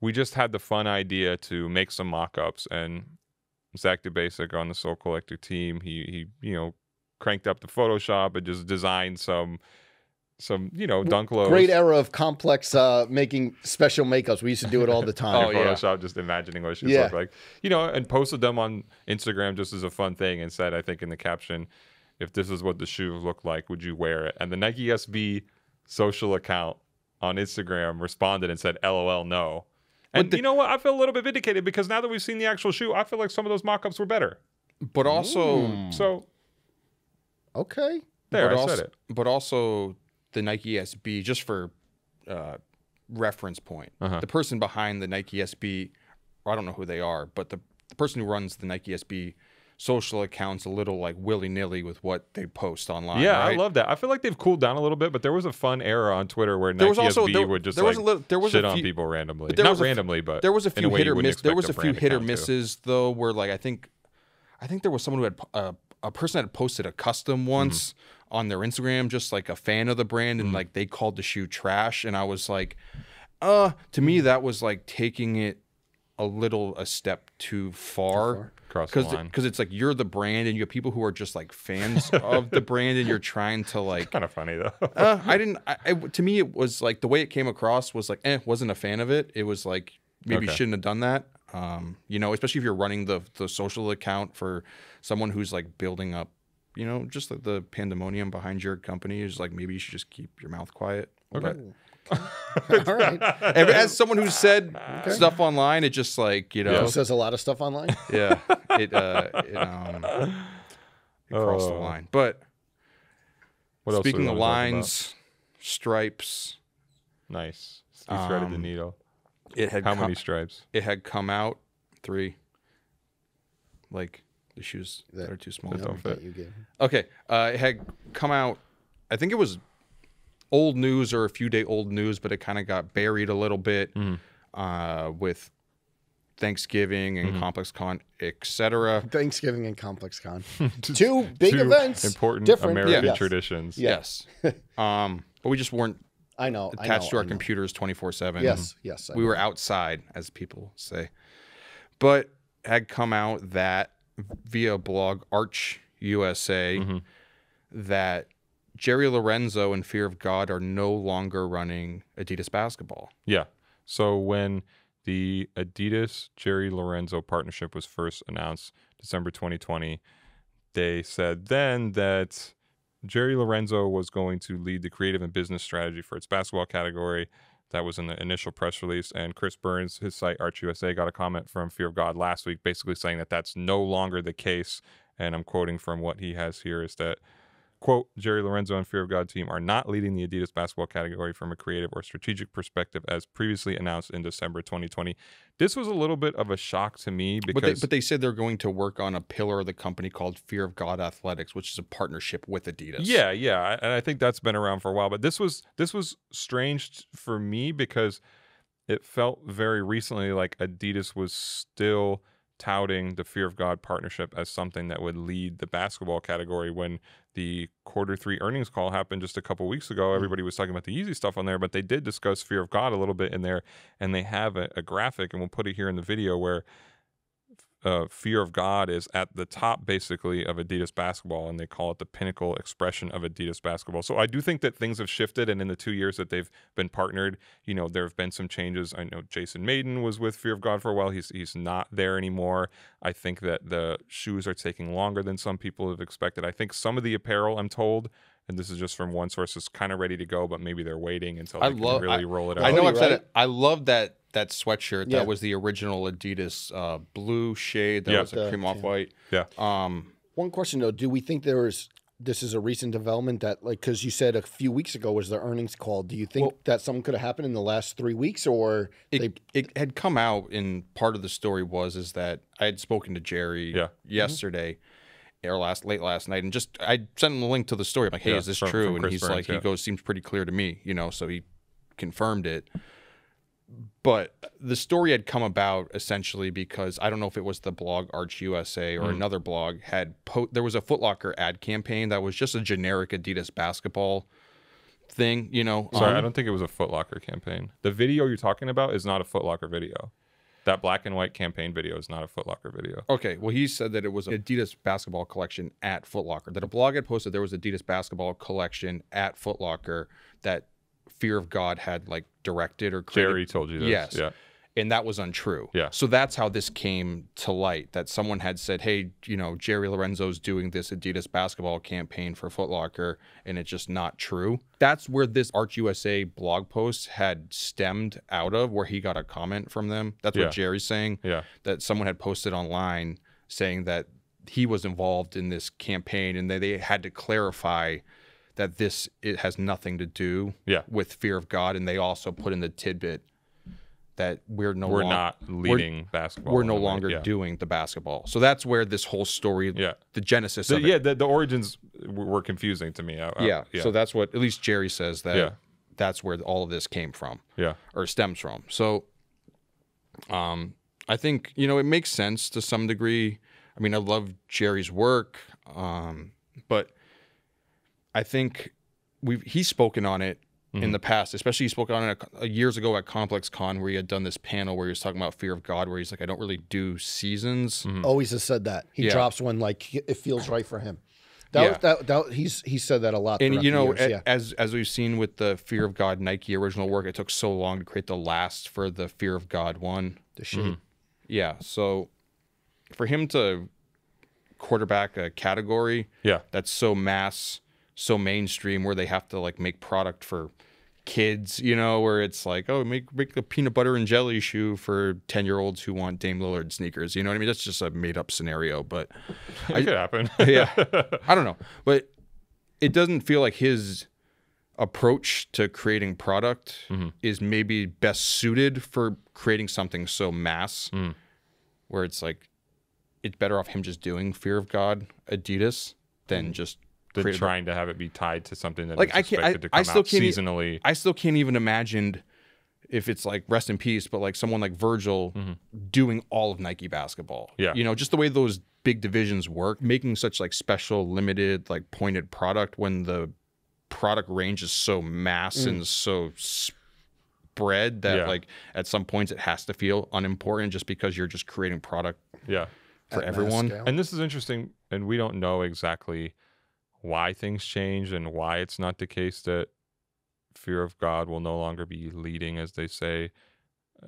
[SPEAKER 3] we just had the fun idea to make some mock-ups, and Zach DeBasic on the Soul Collector team, he cranked up the Photoshop and just designed some dunk lows.
[SPEAKER 1] Great era of complex making special makeups. We used to do it all the time.
[SPEAKER 2] Oh, yeah.
[SPEAKER 3] Photoshop, just imagining what it should
[SPEAKER 1] Yeah.
[SPEAKER 3] look like. And posted them on Instagram just as a fun thing, and said, I think in the caption, if this is what the shoe looked like, would you wear it? And the Nike SB social account on Instagram responded and said, LOL, no. And you know what? I feel a little bit vindicated, because now that we've seen the actual shoe, I feel like some of those mock-ups were better.
[SPEAKER 2] But also,
[SPEAKER 3] So
[SPEAKER 1] Okay.
[SPEAKER 3] There,
[SPEAKER 2] but
[SPEAKER 3] I
[SPEAKER 2] also,
[SPEAKER 3] said it.
[SPEAKER 2] But also the Nike SB, just for reference point, the person behind the Nike SB, I don't know who they are, but the person who runs the Nike SB social accounts a little like willy-nilly with what they post online.
[SPEAKER 3] Yeah,
[SPEAKER 2] right?
[SPEAKER 3] I love that. I feel like they've cooled down a little bit, but there was a fun era on Twitter where Nike SB would just shit on people randomly. Not randomly, but
[SPEAKER 2] there was a few hit or miss. There was a few hit or
[SPEAKER 3] account to.
[SPEAKER 2] misses though, where like I think there was someone who had a person had posted a custom once on their Instagram, just like a fan of the brand, and like they called the shoe trash, and I was like, to me that was like taking it a step too far.
[SPEAKER 3] Cross the line.
[SPEAKER 2] Because it's like you're the brand and you have people who are just like fans of the brand and you're trying to like
[SPEAKER 3] Kind of funny though.
[SPEAKER 2] to me it was like the way it came across was like wasn't a fan of it. It was like maybe you shouldn't have done that. Especially if you're running the social account for someone who's like building up, just like the pandemonium behind your company is like maybe you should just keep your mouth quiet.
[SPEAKER 3] Okay.
[SPEAKER 1] All right.
[SPEAKER 2] As someone who said stuff online, it just like
[SPEAKER 1] It says a lot of stuff online.
[SPEAKER 2] yeah, it crossed the line. But
[SPEAKER 3] What else
[SPEAKER 2] speaking
[SPEAKER 3] do
[SPEAKER 2] of
[SPEAKER 3] we wanna talk
[SPEAKER 2] lines, stripes,
[SPEAKER 3] about? Nice. You threaded the needle.
[SPEAKER 2] it had
[SPEAKER 3] How many stripes?
[SPEAKER 2] It had come out 3. Like the shoes that are too small.
[SPEAKER 3] That don't fit.
[SPEAKER 1] You give.
[SPEAKER 2] Okay, it had come out. I think it was old news or a few day old news, but it kind of got buried a little bit with Thanksgiving and Complex Con, etc.
[SPEAKER 1] Thanksgiving and Complex Con. Two big events.
[SPEAKER 3] Important
[SPEAKER 1] different.
[SPEAKER 3] American
[SPEAKER 1] Yes.
[SPEAKER 3] traditions.
[SPEAKER 2] Yes, but we just weren't
[SPEAKER 1] I know.
[SPEAKER 2] attached to our
[SPEAKER 1] I know.
[SPEAKER 2] computers 24/7.
[SPEAKER 1] Yes. Yes. I
[SPEAKER 2] We
[SPEAKER 1] know.
[SPEAKER 2] were outside, as people say. But had come out that via blog Arch USA that Jerry Lorenzo and Fear of God are no longer running Adidas basketball.
[SPEAKER 3] Yeah. So when the Adidas Jerry Lorenzo partnership was first announced, December 2020, they said then that Jerry Lorenzo was going to lead the creative and business strategy for its basketball category. That was in the initial press release. And Chris Burns, his site, Arch USA, got a comment from Fear of God last week basically saying that that's no longer the case. And I'm quoting from what he has here is that, quote, Jerry Lorenzo and Fear of God team are not leading the Adidas basketball category from a creative or strategic perspective as previously announced in December 2020. This was a little bit of a shock to me because...
[SPEAKER 2] But they said they're going to work on a pillar of the company called Fear of God Athletics, which is a partnership with Adidas.
[SPEAKER 3] Yeah. And I think that's been around for a while. But this was strange for me because it felt very recently like Adidas was still touting the Fear of God partnership as something that would lead the basketball category. When the Q3 earnings call happened just a couple weeks ago, everybody was talking about the Yeezy stuff on there, but they did discuss Fear of God a little bit in there, and they have a graphic, and we'll put it here in the video, where Fear of God is at the top basically of Adidas basketball, and they call it the pinnacle expression of Adidas basketball. So I do think that things have shifted, and in the 2 years that they've been partnered, there have been some changes. I know Jason Maiden was with Fear of God for a while. He's not there anymore. I think that the shoes are taking longer than some people have expected. I think some of the apparel, I'm told, and this is just from one source, is kind of ready to go, but maybe they're waiting until they can really roll it out.
[SPEAKER 2] I know I've said
[SPEAKER 1] right?
[SPEAKER 2] it. I love that sweatshirt. That was the original Adidas blue shade. That was a cream off-white.
[SPEAKER 3] Yeah.
[SPEAKER 1] One question though: do we think this is a recent development that, like, because you said a few weeks ago was the earnings call? Do you think that something could have happened in the last 3 weeks, or
[SPEAKER 2] it had come out? And part of the story is that I had spoken to Jerry yesterday. Or late last night, and I sent him a link to the story. I'm like, hey, is this true? And he's like, he goes, seems pretty clear to me, so he confirmed it. But the story had come about essentially because I don't know if it was the blog Arch USA or another blog there was a Foot Locker ad campaign that was just a generic Adidas basketball thing,
[SPEAKER 3] Sorry, I don't think it was a Foot Locker campaign. The video you're talking about is not a Foot Locker video. That black and white campaign video is not a Foot Locker video.
[SPEAKER 2] Okay, well, he said that it was an Adidas basketball collection at Foot Locker. That a blog had posted there was Adidas basketball collection at Foot Locker that Fear of God had like directed or created.
[SPEAKER 3] Jerry told you this.
[SPEAKER 2] Yes.
[SPEAKER 3] Yeah.
[SPEAKER 2] And that was untrue.
[SPEAKER 3] Yeah.
[SPEAKER 2] So that's how this came to light, that someone had said, hey, Jerry Lorenzo's doing this Adidas basketball campaign for Foot Locker, and it's just not true. That's where this Arch USA blog post had stemmed out of, where he got a comment from them. That's what Jerry's saying.
[SPEAKER 3] Yeah.
[SPEAKER 2] That someone had posted online saying that he was involved in this campaign, and they had to clarify that it has nothing to do with fear of God, and they also put in the tidbit that we're
[SPEAKER 3] not leading basketball.
[SPEAKER 2] We're no longer doing the basketball. So that's where this whole story, the genesis of it.
[SPEAKER 3] The origins were confusing to me.
[SPEAKER 2] So that's what, at least Jerry says that's where all of this came from. Or stems from. So I think, it makes sense to some degree. I mean, I love Jerry's work, but I think he's spoken on it in the past, especially he spoke on it years ago at Complex Con, where he had done this panel where he was talking about fear of God, where he's like, I don't really do seasons.
[SPEAKER 1] Always has said that. He drops when like it feels right for him. He said that a lot.
[SPEAKER 2] And as we've seen with the Fear of God Nike original work, it took so long to create the last for the Fear of God one.
[SPEAKER 1] The shape.
[SPEAKER 2] Yeah. So for him to quarterback a category that's so mass, so mainstream, where they have to like make product for kids, where it's like, oh, make a peanut butter and jelly shoe for 10-year-olds who want Dame Lillard sneakers. You know what I mean? That's just a made up scenario, but
[SPEAKER 3] it could happen.
[SPEAKER 2] I don't know, but it doesn't feel like his approach to creating product is maybe best suited for creating something so mass, where it's like, it's better off him just doing Fear of God Adidas than just
[SPEAKER 3] trying to have it be tied to something that
[SPEAKER 2] like
[SPEAKER 3] is expected to come out seasonally.
[SPEAKER 2] I still can't even imagine if it's like, rest in peace, but like someone like Virgil doing all of Nike basketball. Just the way those big divisions work, making such like special, limited, like pointed product when the product range is so mass and so spread that like at some points it has to feel unimportant just because you're just creating product for everyone.
[SPEAKER 3] And this is interesting, and we don't know exactly why things change and why it's not the case that Fear of God will no longer be leading, as they say,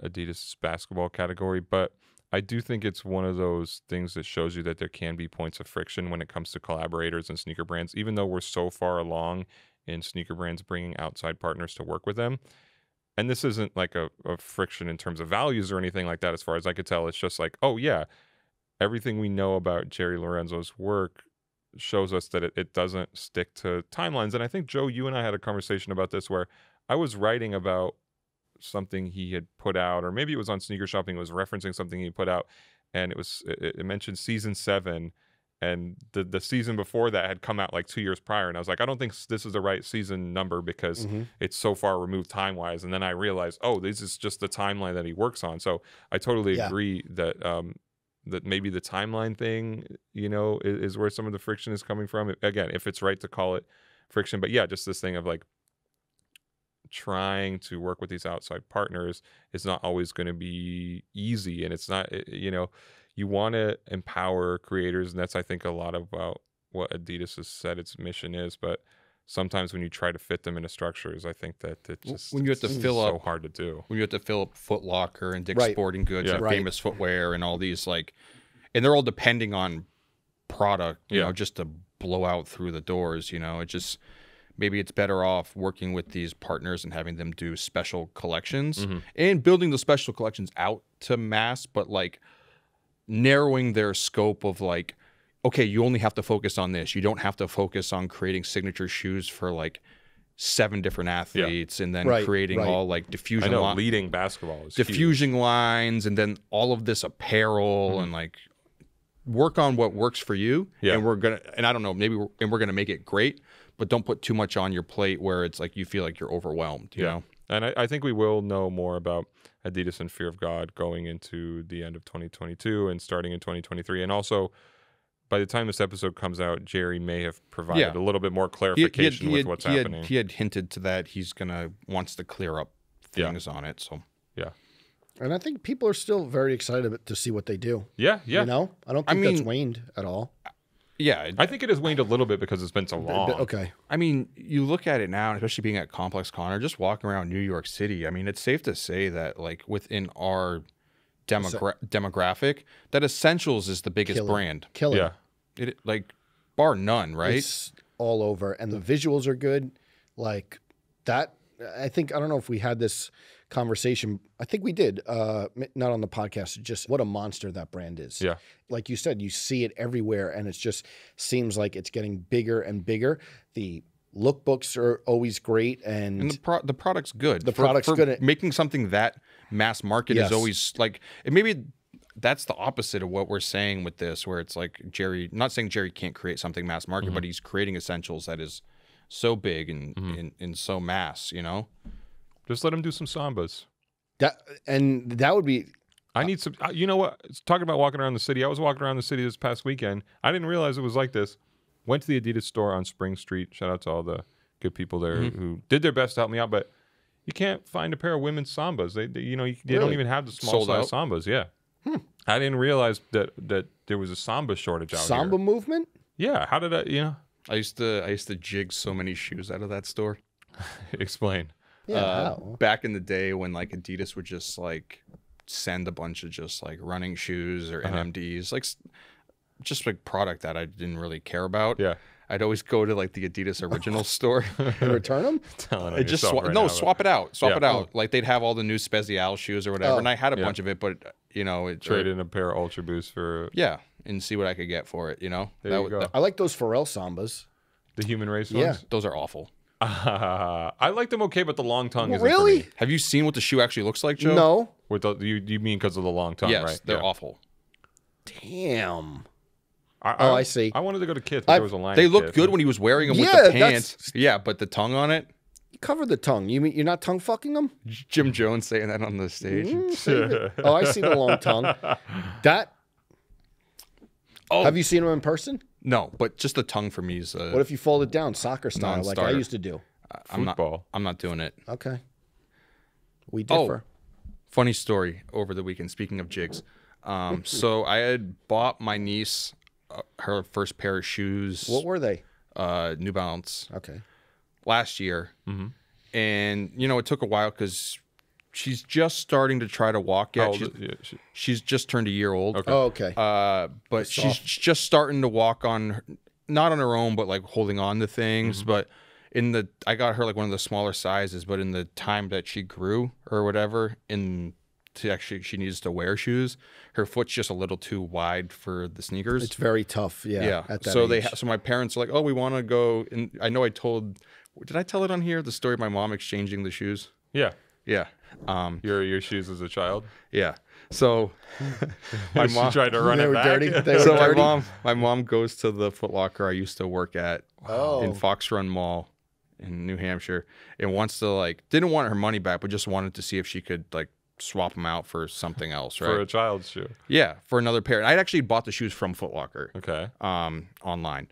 [SPEAKER 3] Adidas basketball category. But I do think it's one of those things that shows you that there can be points of friction when it comes to collaborators and sneaker brands, even though we're so far along in sneaker brands bringing outside partners to work with them. And this isn't like a friction in terms of values or anything like that, as far as I could tell. It's just like, oh yeah, everything we know about Jerry Lorenzo's work shows us that it doesn't stick to timelines. And I think, Joe, you and I had a conversation about this where I was writing about something he had put out, or maybe it was on Sneaker Shopping, it was referencing something he put out, and it mentioned season 7, and the season before that had come out like 2 years prior, and I was like, I don't think this is the right season number because it's so far removed time-wise. And then I realized, oh, this is just the timeline that he works on. So I totally agree that that maybe the timeline thing, is where some of the friction is coming from. Again, if it's right to call it friction. But yeah, just this thing of like trying to work with these outside partners is not always going to be easy. And it's not, you want to empower creators. And that's, I think, a lot about what Adidas has said its mission is. But sometimes when you try to fit them into structures, I think that it just
[SPEAKER 2] when you have to fill up,
[SPEAKER 3] so hard to do.
[SPEAKER 2] When you have to fill up Foot Locker and Dick's Sporting Goods and Famous Footwear and all these and they're all depending on product, just to blow out through the doors. It just, maybe it's better off working with these partners and having them do special collections and building the special collections out to mass, but like narrowing their scope of like, okay, you only have to focus on this. You don't have to focus on creating signature shoes for like 7 different athletes and then creating all like diffusion.
[SPEAKER 3] I know, leading basketball is
[SPEAKER 2] diffusing
[SPEAKER 3] huge.
[SPEAKER 2] Lines, and then all of this apparel and like work on what works for you. And we're gonna make it great, but don't put too much on your plate where it's like you feel like you're overwhelmed. You know.
[SPEAKER 3] And I think we will know more about Adidas and Fear of God going into the end of 2022 and starting in 2023, and also, by the time this episode comes out, Jerry may have provided a little bit more clarification with what's happening.
[SPEAKER 2] He had hinted to that. He's wants to clear up things on it. So
[SPEAKER 1] and I think people are still very excited to see what they do.
[SPEAKER 3] Yeah.
[SPEAKER 1] I don't think that's waned at all.
[SPEAKER 2] Yeah,
[SPEAKER 3] I think it has waned a little bit because it's been so long.
[SPEAKER 1] Okay.
[SPEAKER 2] I mean, you look at it now, especially being at Complex Con or just walking around New York City. I mean, it's safe to say that like within our demographic, that Essentials is the biggest brand.
[SPEAKER 1] Killer.
[SPEAKER 2] It like bar none, right?
[SPEAKER 1] It's all over, and the visuals are good. Like that, I don't know if we had this conversation. I think we did, not on the podcast, just what a monster that brand is.
[SPEAKER 3] Yeah.
[SPEAKER 1] Like you said, you see it everywhere, and it just seems like it's getting bigger and bigger. The lookbooks are always great, and
[SPEAKER 2] the product's good.
[SPEAKER 1] The product's good.
[SPEAKER 2] Making something that mass market is always like, and maybe that's the opposite of what we're saying with this, where it's like Jerry, not saying Jerry can't create something mass market, but he's creating essentials that is so big and so mass, you know?
[SPEAKER 3] Just let him do some sambas.
[SPEAKER 1] That would be...
[SPEAKER 3] I need some... You know what? Talking about walking around the city, I was walking around the city this past weekend. I didn't realize it was like this. Went to the Adidas store on Spring Street. Shout out to all the good people there who did their best to help me out, but you can't find a pair of women's sambas. They don't even have the small size sambas. Yeah. I didn't realize that there was a samba shortage out here.
[SPEAKER 1] Samba movement?
[SPEAKER 3] Yeah. How did
[SPEAKER 2] I used to jig so many shoes out of that store.
[SPEAKER 3] Explain.
[SPEAKER 1] Yeah.
[SPEAKER 2] Back in the day when like Adidas would just like send a bunch of just like running shoes or NMDs, like just like product that I didn't really care about.
[SPEAKER 3] Yeah.
[SPEAKER 2] I'd always go to like the Adidas original store
[SPEAKER 1] And return them?
[SPEAKER 2] Swap it out. Like they'd have all the new Spezial shoes or whatever, and I had a bunch of it, but
[SPEAKER 3] trade in a pair of Ultra Boosts for
[SPEAKER 2] and see what I could get for it.
[SPEAKER 3] There you go.
[SPEAKER 1] I like those Pharrell Sambas.
[SPEAKER 3] The human race
[SPEAKER 1] Yeah.
[SPEAKER 3] ones.
[SPEAKER 2] Those are awful.
[SPEAKER 3] I like them okay, but the long tongue isn't
[SPEAKER 1] Really?
[SPEAKER 3] for me.
[SPEAKER 2] Have you seen what the shoe actually looks like, Joe?
[SPEAKER 1] No.
[SPEAKER 3] With you mean because of the long tongue,
[SPEAKER 2] Yes,
[SPEAKER 3] right?
[SPEAKER 2] they're awful.
[SPEAKER 1] Damn.
[SPEAKER 3] I
[SPEAKER 1] see.
[SPEAKER 3] I wanted to go to Kith, but there was a line.
[SPEAKER 2] They
[SPEAKER 3] at
[SPEAKER 2] looked
[SPEAKER 3] Kith.
[SPEAKER 2] good when he was wearing them with
[SPEAKER 1] Yeah,
[SPEAKER 2] the pants. Yeah, but the tongue on it.
[SPEAKER 1] You cover the tongue. You mean you're not tongue fucking them?
[SPEAKER 2] Jim Jones saying that on the stage.
[SPEAKER 1] Oh, I see the long tongue. That.
[SPEAKER 2] Oh,
[SPEAKER 1] Have you seen them in person?
[SPEAKER 2] No, but just the tongue for me is.
[SPEAKER 1] What if you fold it down soccer style like I
[SPEAKER 2] Non-starter.
[SPEAKER 1] used to do?
[SPEAKER 3] Football.
[SPEAKER 2] I'm not doing it.
[SPEAKER 1] Okay. We differ.
[SPEAKER 2] Funny story over the weekend. Speaking of jigs, so I had bought my niece her first pair of shoes.
[SPEAKER 1] What were they?
[SPEAKER 2] New Balance.
[SPEAKER 1] Okay.
[SPEAKER 2] Last year, and it took a while because she's just starting to try to walk yet. She's just turned a year old.
[SPEAKER 3] Okay.
[SPEAKER 1] Oh, okay.
[SPEAKER 2] But she's just starting to walk not on her own, but like holding on to things. But I got her like one of the smaller sizes, but in the time that she grew or whatever, she needs to wear shoes. Her foot's just a little too wide for the sneakers.
[SPEAKER 1] It's very tough. Yeah. At that
[SPEAKER 2] So
[SPEAKER 1] age.
[SPEAKER 2] so my parents are like, oh, we want to go. And I know did I tell it on here? The story of my mom exchanging the shoes.
[SPEAKER 3] Yeah.
[SPEAKER 2] Yeah.
[SPEAKER 3] Your shoes as a child.
[SPEAKER 2] Yeah. So my
[SPEAKER 3] She
[SPEAKER 2] mom
[SPEAKER 3] tried to run
[SPEAKER 1] They
[SPEAKER 3] it
[SPEAKER 1] were
[SPEAKER 3] back.
[SPEAKER 1] dirty. They were
[SPEAKER 2] So
[SPEAKER 1] dirty.
[SPEAKER 2] my mom goes to the Foot Locker I used to work at
[SPEAKER 1] Oh.
[SPEAKER 2] in Fox Run Mall in New Hampshire, and wants to didn't want her money back, but just wanted to see if she could swap them out for something else, right?
[SPEAKER 3] For a child's shoe.
[SPEAKER 2] Yeah, for another pair. I'd actually bought the shoes from Foot Locker,
[SPEAKER 3] Okay.
[SPEAKER 2] online,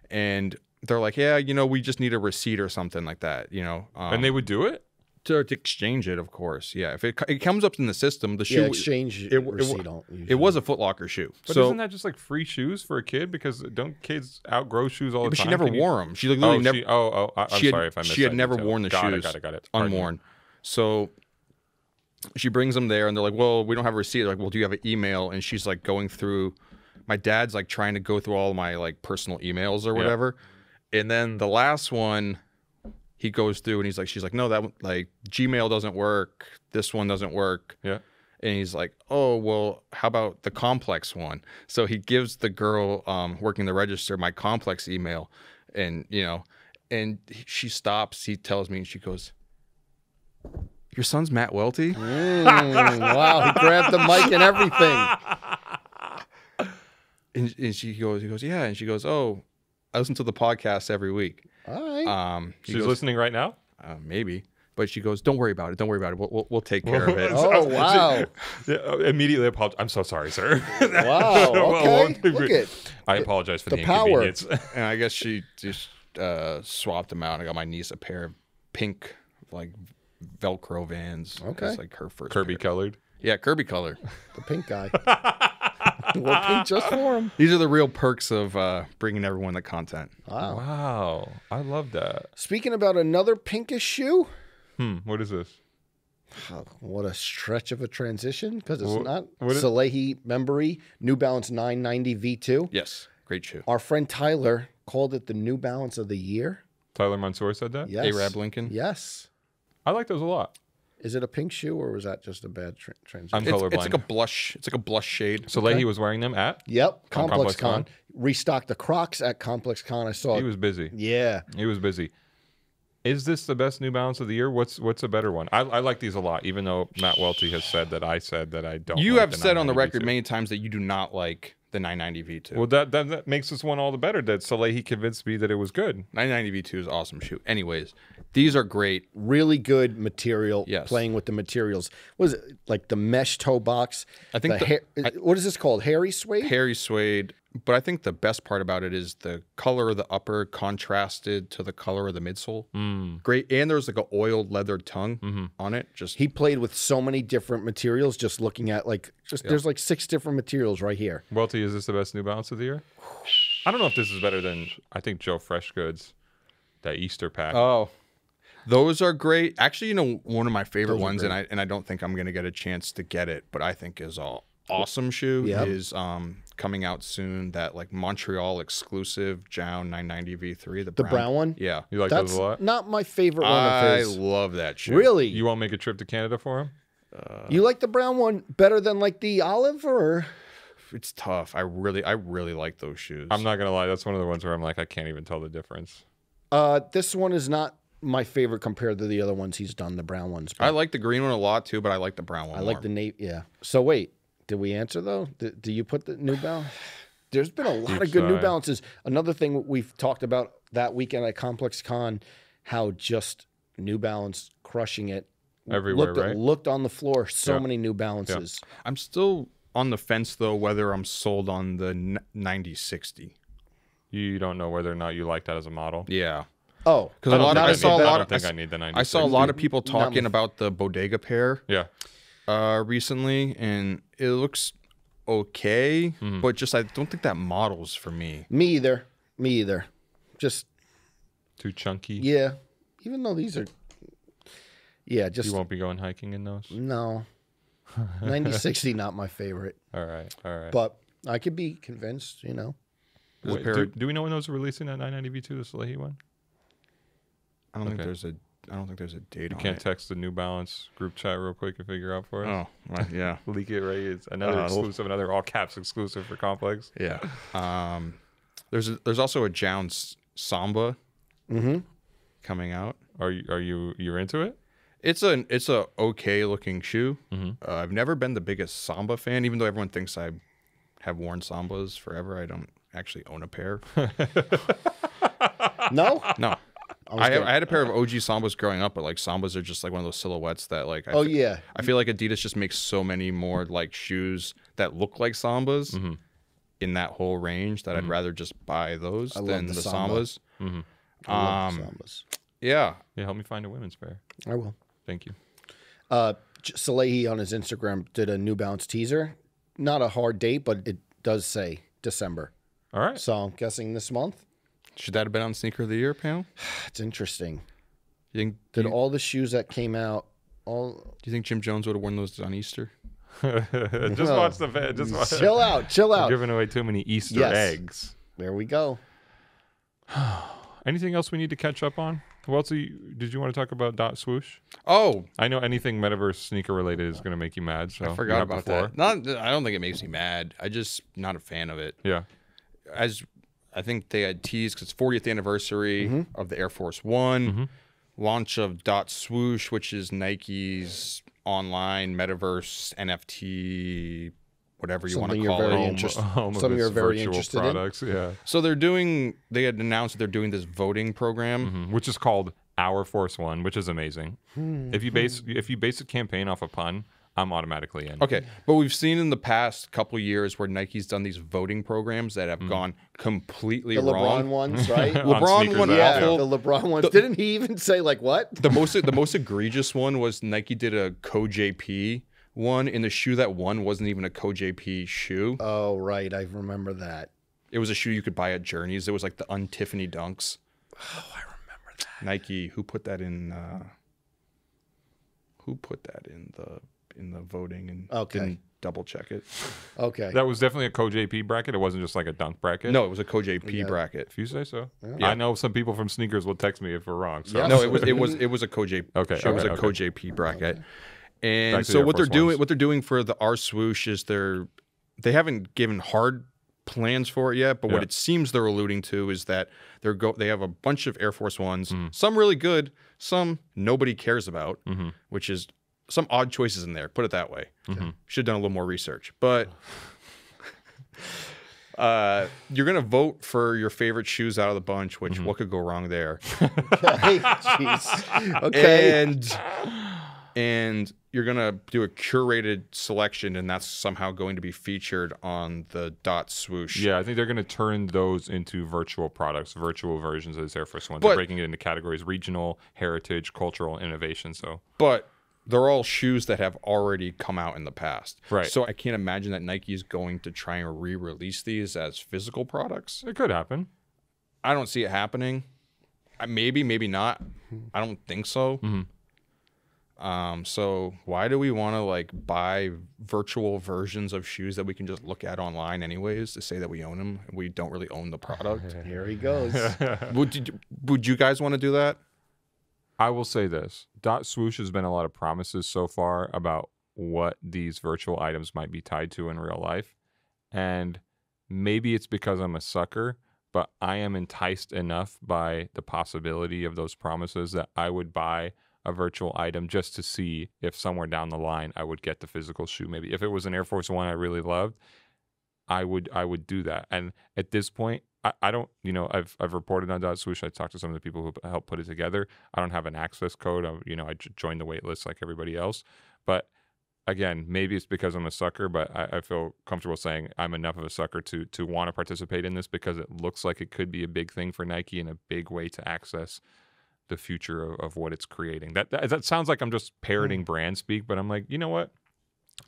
[SPEAKER 2] and they're like, yeah, we just need a receipt or something like that,
[SPEAKER 3] And they would do it?
[SPEAKER 2] to exchange it, of course. Yeah, if it comes up in the system, the shoe
[SPEAKER 1] exchange receipt.
[SPEAKER 2] it was a Foot Locker shoe.
[SPEAKER 3] But
[SPEAKER 2] so
[SPEAKER 3] isn't that just like free shoes for a kid? Because don't kids outgrow shoes all the
[SPEAKER 2] but
[SPEAKER 3] time?
[SPEAKER 2] she never wore them. She literally never.
[SPEAKER 3] I'm sorry if I missed
[SPEAKER 2] She had
[SPEAKER 3] that
[SPEAKER 2] never
[SPEAKER 3] detail.
[SPEAKER 2] worn the shoes.
[SPEAKER 3] Got it. Pardon me.
[SPEAKER 2] Unworn. So she brings them there, and they're like, "Well, we don't have a receipt." They're like, "Well, do you have an email?" And she's going through. My dad's trying to go through all my personal emails or whatever, and then the last one, he goes through and she's like, "No, that Gmail doesn't work. This one doesn't work."
[SPEAKER 3] Yeah.
[SPEAKER 2] And he's like, "Oh, well, how about the Complex one?" So he gives the girl working the register my Complex email, and and she stops. He tells me, and she goes, "Your son's Matt Welty?"
[SPEAKER 1] Wow, he grabbed the mic and everything.
[SPEAKER 2] And he goes, "Yeah." And she goes, "Oh, I listen to the podcast every week."
[SPEAKER 1] All right.
[SPEAKER 3] She's listening right now?
[SPEAKER 2] Maybe. But she goes, "Don't worry about it. Don't worry about it. We'll take care of it."
[SPEAKER 1] Oh, wow.
[SPEAKER 3] Immediately apologize. I'm so sorry, sir.
[SPEAKER 1] Wow. Okay. Look at
[SPEAKER 3] I apologize for the
[SPEAKER 1] power.
[SPEAKER 3] inconvenience.
[SPEAKER 2] And I guess she just swapped them out. And I got my niece a pair of pink, Velcro Vans.
[SPEAKER 1] Okay.
[SPEAKER 2] It's her first
[SPEAKER 3] Kirby
[SPEAKER 2] pair.
[SPEAKER 3] colored.
[SPEAKER 2] Yeah, Kirby color.
[SPEAKER 1] the pink guy. Wore pink just for him.
[SPEAKER 2] These are the real perks of bringing everyone the content.
[SPEAKER 1] Wow.
[SPEAKER 3] Wow. I love that.
[SPEAKER 1] Speaking about another pinkish shoe.
[SPEAKER 3] What is this?
[SPEAKER 1] Oh, what a stretch of a transition, because it's not
[SPEAKER 3] what is-
[SPEAKER 1] Salehi Membry New Balance 990 V2.
[SPEAKER 2] Yes, great shoe.
[SPEAKER 1] Our friend Tyler called it the New Balance of the year.
[SPEAKER 3] Tyler Mansour said that?
[SPEAKER 1] Yes.
[SPEAKER 2] Arab Lincoln.
[SPEAKER 1] Yes.
[SPEAKER 3] I like those a lot.
[SPEAKER 1] Is it a pink shoe or was that just a bad transition?
[SPEAKER 3] I'm colorblind.
[SPEAKER 2] It's like a blush. It's like a blush shade.
[SPEAKER 3] So Leahy was wearing them at.
[SPEAKER 1] Yep,
[SPEAKER 3] On
[SPEAKER 1] Complex
[SPEAKER 3] Complex Con?
[SPEAKER 1] Con. Restocked the Crocs at Complex Con. I saw
[SPEAKER 3] He
[SPEAKER 1] it.
[SPEAKER 3] was busy.
[SPEAKER 1] Yeah.
[SPEAKER 3] He was busy. Is this the best New Balance of the year? What's a better one? I like these a lot, even though Matt Welty has said that I don't.
[SPEAKER 2] You
[SPEAKER 3] like
[SPEAKER 2] have
[SPEAKER 3] the
[SPEAKER 2] said on the
[SPEAKER 3] 990
[SPEAKER 2] record
[SPEAKER 3] V2.
[SPEAKER 2] many times that you do not like the 990 V2.
[SPEAKER 3] Well, that makes this one all the better. That Salehi convinced me that it was good.
[SPEAKER 2] 990 V2 is an awesome shoe. Anyways, these are great.
[SPEAKER 1] Really good material.
[SPEAKER 2] Yes.
[SPEAKER 1] Playing with the materials. What is it? Like the mesh toe box?
[SPEAKER 2] I think
[SPEAKER 1] what is this called? Hairy suede?
[SPEAKER 2] Hairy suede. But I think the best part about it is the color of the upper contrasted to the color of the midsole. Great. And there's like an oiled leather tongue on it. Just
[SPEAKER 1] He played with so many different materials. Just looking at there's like 6 different materials right here.
[SPEAKER 3] Welty, is this the best New Balance of the year? I don't know if this is better than I think Joe Freshgoods, that Easter pack.
[SPEAKER 2] Oh, those are great. Actually, one of my favorite
[SPEAKER 1] Those are
[SPEAKER 2] ones,
[SPEAKER 1] great.
[SPEAKER 2] and I don't think I'm gonna get a chance to get it, but I think is all awesome shoe
[SPEAKER 1] Yep.
[SPEAKER 2] is coming out soon. That like Montreal exclusive Jown 990 V3,
[SPEAKER 1] The brown one?
[SPEAKER 2] Yeah,
[SPEAKER 3] You like
[SPEAKER 1] That's
[SPEAKER 3] those a lot?
[SPEAKER 1] not my favorite one of
[SPEAKER 2] I
[SPEAKER 1] his.
[SPEAKER 2] love that shoe.
[SPEAKER 1] Really?
[SPEAKER 3] You won't make a trip to Canada for him?
[SPEAKER 1] You like the brown one better than like the olive or?
[SPEAKER 2] It's tough. I really like those shoes.
[SPEAKER 3] I'm not gonna lie. That's one of the ones where I'm like, I can't even tell the difference.
[SPEAKER 1] This one is not my favorite compared to the other ones he's done, the brown ones.
[SPEAKER 2] I like the green one a lot too, but I like the brown one.
[SPEAKER 1] I like the navy. Yeah. So wait, did we answer though? Do you put the New Balance? There's been a lot of good New Balances. Another thing we've talked about that weekend at Complex Con, how just New Balance crushing it
[SPEAKER 3] Everywhere, right?
[SPEAKER 1] Looked on the floor, so
[SPEAKER 3] Yeah.
[SPEAKER 1] many New Balances.
[SPEAKER 2] I'm still on the fence though whether I'm sold on the 9060.
[SPEAKER 3] You don't know whether or not you like that as a model.
[SPEAKER 2] Yeah.
[SPEAKER 1] Oh,
[SPEAKER 2] Because a lot of, I saw a lot of,
[SPEAKER 3] I don't think I need the 90.
[SPEAKER 2] I saw a lot of people talking about the Bodega pair
[SPEAKER 3] Yeah.
[SPEAKER 2] recently, and it looks okay,
[SPEAKER 3] Mm-hmm.
[SPEAKER 2] but just I don't think that model's for me.
[SPEAKER 1] Me either. Just
[SPEAKER 3] Too chunky.
[SPEAKER 1] yeah. Even though these are, yeah, just
[SPEAKER 3] You won't be going hiking in those.
[SPEAKER 1] no. 9060 not my favorite,
[SPEAKER 3] All right.
[SPEAKER 1] but I could be convinced.
[SPEAKER 3] Wait, do we know when those are releasing that 990 V2, the Salehi one?
[SPEAKER 2] I don't think
[SPEAKER 3] Okay.
[SPEAKER 2] there's a date
[SPEAKER 3] You
[SPEAKER 2] on
[SPEAKER 3] can't
[SPEAKER 2] it.
[SPEAKER 3] text the New Balance group chat real quick and figure out for us.
[SPEAKER 2] Oh, right, yeah.
[SPEAKER 3] Leak it, right? It's another exclusive, another all caps exclusive for Complex.
[SPEAKER 2] Yeah. There's also a Jounce Samba coming out.
[SPEAKER 3] You're into it?
[SPEAKER 2] It's a okay looking shoe. I've never been the biggest Samba fan, even though everyone thinks I have worn Sambas forever. I don't actually own a pair.
[SPEAKER 1] No,
[SPEAKER 2] No. I had a pair of OG Sambas growing up, but like Sambas are just like one of those silhouettes that like
[SPEAKER 1] yeah.
[SPEAKER 2] I feel like Adidas just makes so many more like shoes that look like Sambas in that whole range that I'd rather just buy those
[SPEAKER 1] love
[SPEAKER 2] than
[SPEAKER 1] the
[SPEAKER 2] the
[SPEAKER 1] Samba.
[SPEAKER 2] Sambas.
[SPEAKER 1] I love the Sambas.
[SPEAKER 2] Yeah.
[SPEAKER 3] Yeah, help me find a women's pair.
[SPEAKER 1] I will.
[SPEAKER 3] Thank you.
[SPEAKER 1] Salehi on his Instagram did a New Balance teaser. Not a hard date, but it does say December.
[SPEAKER 3] All right.
[SPEAKER 1] So I'm guessing this month.
[SPEAKER 2] Should that have been on Sneaker of the Year panel?
[SPEAKER 1] It's interesting.
[SPEAKER 2] You think
[SPEAKER 1] Did all the shoes that came out all
[SPEAKER 2] do you think Jim Jones would have worn those on Easter?
[SPEAKER 3] Just watch the vid. Just watch.
[SPEAKER 1] chill out.
[SPEAKER 3] Giving away too many Easter
[SPEAKER 1] Yes.
[SPEAKER 3] eggs.
[SPEAKER 1] There we go.
[SPEAKER 3] Anything else we need to catch up on? Welty, did you want to talk about Dot Swoosh?
[SPEAKER 2] Oh,
[SPEAKER 3] I know anything metaverse sneaker related is going to make you mad. So
[SPEAKER 2] I forgot about that. I don't think it makes me mad. I just not a fan of it.
[SPEAKER 3] Yeah.
[SPEAKER 2] As I think they had teased because it's 40th anniversary of the Air Force One, launch of Dot Swoosh, which is Nike's online metaverse NFT, whatever you want to
[SPEAKER 1] Something you're
[SPEAKER 2] call
[SPEAKER 1] very
[SPEAKER 2] it.
[SPEAKER 1] interested.
[SPEAKER 3] Something
[SPEAKER 1] you're very
[SPEAKER 3] virtual
[SPEAKER 1] interested in?
[SPEAKER 3] products, yeah.
[SPEAKER 2] So they had announced that they're doing this voting program.
[SPEAKER 3] Which is called Our Force One, which is amazing. If you base a campaign off a pun, I'm automatically in.
[SPEAKER 2] Okay, but we've seen in the past couple years where Nike's done these voting programs that have gone completely
[SPEAKER 1] The
[SPEAKER 2] wrong.
[SPEAKER 1] LeBron ones, right?
[SPEAKER 2] LeBron
[SPEAKER 3] sneakers
[SPEAKER 2] one
[SPEAKER 3] out,
[SPEAKER 1] yeah,
[SPEAKER 2] awful.
[SPEAKER 1] the LeBron ones. Didn't he even say like what?
[SPEAKER 2] The most egregious one was Nike did a Co-JP one, and the shoe that won wasn't even a Co-JP shoe.
[SPEAKER 1] Oh, right. I remember that.
[SPEAKER 2] It was a shoe you could buy at Journeys. It was like the Un-Tiffany Dunks.
[SPEAKER 1] Oh, I remember that.
[SPEAKER 2] Nike, who put that in? Who put that in in the voting and
[SPEAKER 1] Okay.
[SPEAKER 2] didn't double check it.
[SPEAKER 1] Okay.
[SPEAKER 3] That was definitely a co-JP bracket. It wasn't just like a dunk bracket.
[SPEAKER 2] No, it was a co-JP
[SPEAKER 1] Yeah.
[SPEAKER 2] bracket.
[SPEAKER 3] If you say so.
[SPEAKER 2] Yeah.
[SPEAKER 3] I know some people from sneakers will text me if we're wrong. So.
[SPEAKER 1] Yeah.
[SPEAKER 2] No, it was a co-JP.
[SPEAKER 3] Okay,
[SPEAKER 2] It was
[SPEAKER 3] okay,
[SPEAKER 2] a
[SPEAKER 3] okay.
[SPEAKER 2] co-JP bracket.
[SPEAKER 3] Back
[SPEAKER 2] And
[SPEAKER 3] to
[SPEAKER 2] so
[SPEAKER 3] the
[SPEAKER 2] what
[SPEAKER 3] Air
[SPEAKER 2] they're
[SPEAKER 3] Force Ones.
[SPEAKER 2] doing for the R swoosh is they haven't given hard plans for it yet, but what
[SPEAKER 3] Yeah.
[SPEAKER 2] it seems they're alluding to is that they have a bunch of Air Force Ones,
[SPEAKER 3] Mm-hmm.
[SPEAKER 2] some really good, some nobody cares about,
[SPEAKER 3] Mm-hmm.
[SPEAKER 2] which is some odd choices in there. Put it that way. Should have done a little more research, but you're gonna vote for your favorite shoes out of the bunch. Which
[SPEAKER 3] Mm-hmm.
[SPEAKER 2] what could go wrong there?
[SPEAKER 1] Okay. Jeez. Okay.
[SPEAKER 2] And you're gonna do a curated selection, and that's somehow going to be featured on the dot swoosh.
[SPEAKER 3] Yeah, I think they're going to turn those into virtual products, virtual versions of this Air Force One.
[SPEAKER 2] But-
[SPEAKER 3] They're breaking it into categories: regional, heritage, cultural, innovation. So
[SPEAKER 2] But they're all shoes that have already come out in the past.
[SPEAKER 3] Right.
[SPEAKER 2] So I can't imagine that Nike is going to try and re-release these as physical products.
[SPEAKER 3] it could happen.
[SPEAKER 2] I don't see it happening. Maybe, maybe not. I don't think so. So why do we want to like buy virtual versions of shoes that we can just look at online anyways to say that we own them? We don't really own the product.
[SPEAKER 1] Here he goes.
[SPEAKER 2] Would you guys want to do that?
[SPEAKER 3] I will say this: Dot Swoosh has been a lot of promises so far about what these virtual items might be tied to in real life, and maybe it's because I'm a sucker, but I am enticed enough by the possibility of those promises that I would buy a virtual item just to see if somewhere down the line I would get the physical shoe. Maybe if it was an Air Force One I really loved, I would do that. And at this point, I don't, I've reported on Dot Swoosh. I talked to some of the people who helped put it together. I don't have an access code. I joined the wait list like everybody else. But again, maybe it's because I'm a sucker, but I feel comfortable saying I'm enough of a sucker to want to participate in this because it looks like it could be a big thing for Nike and a big way to access the future of what it's creating. That sounds like I'm just parroting brand speak, but I'm like, you know what?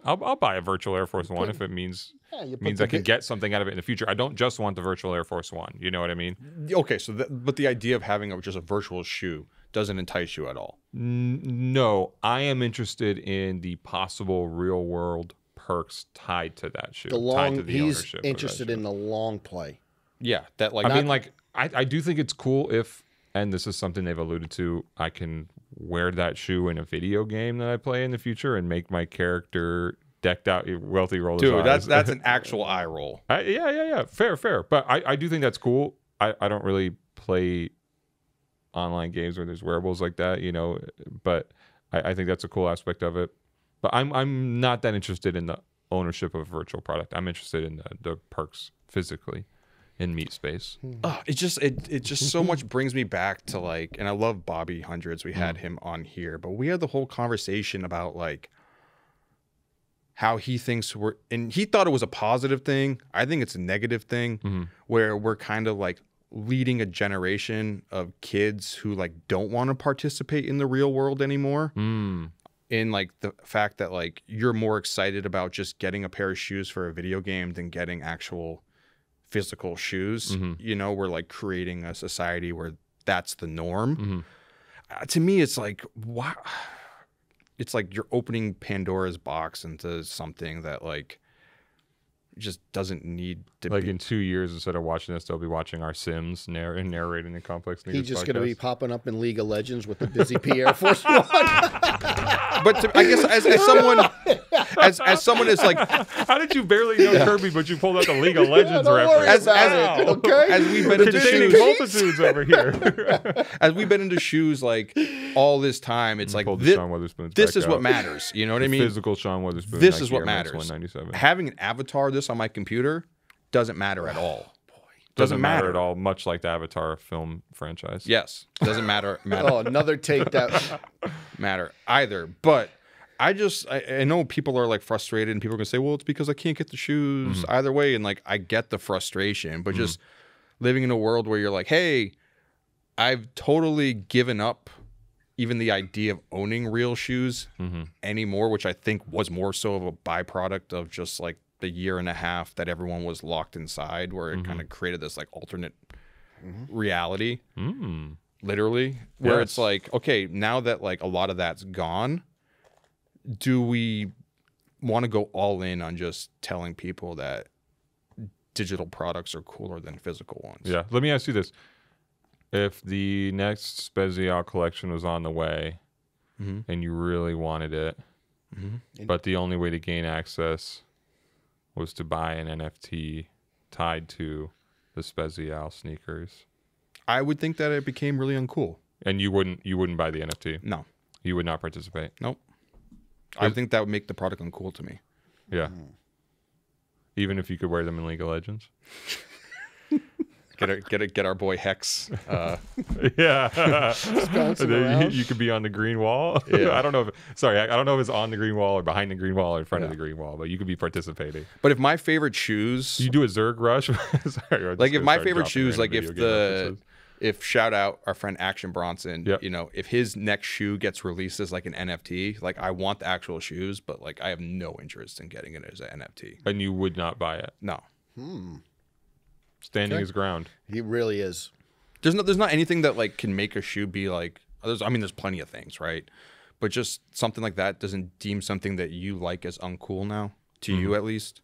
[SPEAKER 3] I'll buy a virtual Air Force One if it means I can get something out of it in the future. I don't just want the virtual Air Force One. You know what I mean?
[SPEAKER 2] Okay, so but the idea of having just a virtual shoe doesn't entice you at all.
[SPEAKER 3] No, I am interested in the possible real world perks tied to that shoe. Tied to the
[SPEAKER 1] He's
[SPEAKER 3] ownership of that
[SPEAKER 1] interested
[SPEAKER 3] shoe.
[SPEAKER 1] in the long play.
[SPEAKER 2] Yeah, that like
[SPEAKER 3] I do think it's cool if, and this is something they've alluded to, I can wear that shoe in a video game that I play in the future and make my character decked out, wealthy rollers.
[SPEAKER 2] dude, that's an actual eye roll.
[SPEAKER 3] Yeah. Fair. But I do think that's cool. I don't really play online games where there's wearables like that, but I think that's a cool aspect of it. But I'm not that interested in the ownership of a virtual product. I'm interested in the perks physically in meat space.
[SPEAKER 2] It just so much brings me back to like, and I love Bobby Hundreds. We had him on here, but we had the whole conversation about like how he thinks and he thought it was a positive thing. I think it's a negative thing where we're kind of like leading a generation of kids who like don't want to participate in the real world anymore. In like the fact that like you're more excited about just getting a pair of shoes for a video game than getting actual physical shoes. We're like creating a society where that's the norm. To me, it's like, wow. It's like you're opening Pandora's box into something that like just doesn't need to
[SPEAKER 3] Like
[SPEAKER 2] be.
[SPEAKER 3] in 2 years, instead of watching this, they'll be watching our Sims narrating the complex sneakers.
[SPEAKER 1] He's just going to be
[SPEAKER 3] podcast.
[SPEAKER 1] popping up in League of Legends with the Busy P Air Force One.
[SPEAKER 2] But I guess as someone is like,
[SPEAKER 3] How did you barely know Kirby, but you pulled out the League of Legends
[SPEAKER 1] don't worry
[SPEAKER 3] reference?
[SPEAKER 1] about it, okay?
[SPEAKER 2] as we've been into
[SPEAKER 3] Containing
[SPEAKER 2] shoes,
[SPEAKER 3] multitudes over here.
[SPEAKER 2] as we've been into shoes like all this time, it's like
[SPEAKER 3] Pulled the
[SPEAKER 2] this,
[SPEAKER 3] Sean Witherspoon's
[SPEAKER 2] this
[SPEAKER 3] back
[SPEAKER 2] is what
[SPEAKER 3] out.
[SPEAKER 2] matters. You know what I
[SPEAKER 3] The
[SPEAKER 2] mean?
[SPEAKER 3] Physical Sean Witherspoon.
[SPEAKER 2] This
[SPEAKER 3] Nike
[SPEAKER 2] is what
[SPEAKER 3] Air Max
[SPEAKER 2] matters.
[SPEAKER 3] 197.
[SPEAKER 2] Having an avatar of this on my computer doesn't matter at all.
[SPEAKER 3] Doesn't matter at all, much like the Avatar film franchise.
[SPEAKER 2] Yes, doesn't matter.
[SPEAKER 1] Oh, another take that.
[SPEAKER 2] matter either. But I know people are like frustrated, and people are gonna say, "Well, it's because I can't get the shoes either way." And like, I get the frustration, but just living in a world where you're like, "Hey, I've totally given up." Even the idea of owning real shoes anymore, which I think was more so of a byproduct of just like the year and a half that everyone was locked inside, where it kind of created this like alternate reality, literally, where it's like, okay, now that like a lot of that's gone, do we want to go all in on just telling people that digital products are cooler than physical ones.
[SPEAKER 3] Yeah. Let me ask you this. If the next Spezial collection was on the way and you really wanted it, but the only way to gain access was to buy an NFT tied to the Spezial sneakers,
[SPEAKER 2] I would think that it became really uncool.
[SPEAKER 3] and you wouldn't buy the NFT.
[SPEAKER 2] No.
[SPEAKER 3] You would not participate.
[SPEAKER 2] Nope. I think that would make the product uncool to me.
[SPEAKER 3] Yeah. Even if you could wear them in League of Legends.
[SPEAKER 2] Get our boy Hex.
[SPEAKER 3] Yeah.
[SPEAKER 1] bouncing around.
[SPEAKER 3] You could be on the green wall.
[SPEAKER 2] Yeah.
[SPEAKER 3] I don't know if it's on the green wall or behind the green wall or in front of the green wall, but you could be participating.
[SPEAKER 2] But if my favorite shoes,
[SPEAKER 3] You do a Zerg rush. Sorry,
[SPEAKER 2] like if my favorite shoes, like if shout out our friend Action Bronson,
[SPEAKER 3] Yep.
[SPEAKER 2] you know, if his next shoe gets released as like an NFT, like I want the actual shoes, but like I have no interest in getting it as an NFT.
[SPEAKER 3] And you would not buy it.
[SPEAKER 2] No.
[SPEAKER 3] Standing his ground.
[SPEAKER 1] He really is.
[SPEAKER 2] There's not anything that like can make a shoe be like there's plenty of things, right? But just something like that doesn't deem something that you like as uncool now, to you at least.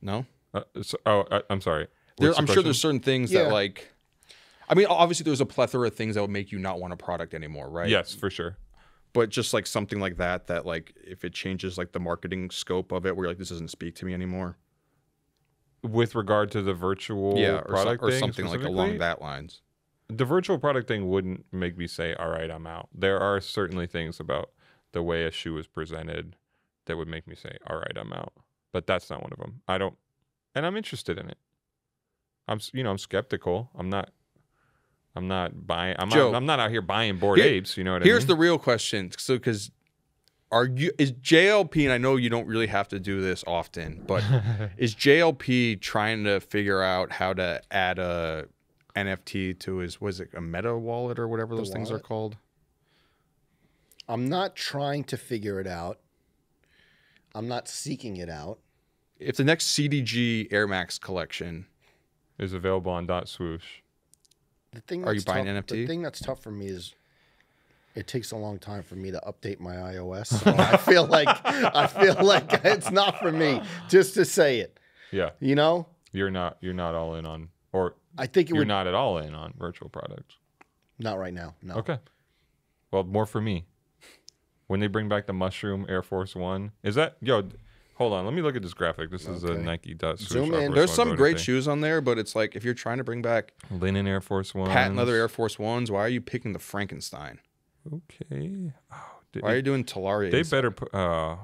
[SPEAKER 2] No?
[SPEAKER 3] I'm sorry.
[SPEAKER 2] I'm sure there's certain things
[SPEAKER 1] Yeah.
[SPEAKER 2] that like I mean, obviously there's a plethora of things that would make you not want a product anymore, right?
[SPEAKER 3] Yes, for sure.
[SPEAKER 2] But just like something like that like if it changes like the marketing scope of it, where you're like, this doesn't speak to me anymore.
[SPEAKER 3] With regard to the virtual product
[SPEAKER 2] or
[SPEAKER 3] thing
[SPEAKER 2] something like
[SPEAKER 3] specifically,
[SPEAKER 2] along that lines.
[SPEAKER 3] the virtual product thing wouldn't make me say, all right, I'm out. There are certainly things about the way a shoe is presented that would make me say, all right, I'm out. But that's not one of them. And I'm interested in it. I'm skeptical. I'm not buying.
[SPEAKER 2] Joe,
[SPEAKER 3] I'm not out here buying Bored Apes. You know what I mean?
[SPEAKER 2] Here's the real question. So, because is JLP, and I know you don't really have to do this often, but is JLP trying to figure out how to add a NFT to his, was it a Meta wallet or whatever those things are called?
[SPEAKER 1] I'm not trying to figure it out. I'm not seeking it out.
[SPEAKER 2] If the next CDG Air Max collection
[SPEAKER 3] is available on .swoosh.
[SPEAKER 1] The thing
[SPEAKER 2] Are you
[SPEAKER 1] that's
[SPEAKER 2] buying
[SPEAKER 1] tough,
[SPEAKER 2] NFT?
[SPEAKER 1] The thing that's tough for me is it takes a long time for me to update my iOS. So I feel like it's not for me just to say it.
[SPEAKER 3] Yeah.
[SPEAKER 1] You know?
[SPEAKER 3] You're not all in on, or
[SPEAKER 1] I think
[SPEAKER 3] you're not at all in on virtual products.
[SPEAKER 1] Not right now. No.
[SPEAKER 3] Okay. Well, more for me. When they bring back the Mushroom Air Force One, is that hold on, let me look at this graphic. This is a Nike.swoosh.
[SPEAKER 1] Zoom in.
[SPEAKER 2] There's some great shoes on there, but it's like if you're trying to bring back
[SPEAKER 3] linen Air Force One,
[SPEAKER 2] patent leather Air Force Ones, why are you picking the Frankenstein?
[SPEAKER 3] Okay.
[SPEAKER 2] Why are you doing Talaria?
[SPEAKER 3] They better put.
[SPEAKER 2] There's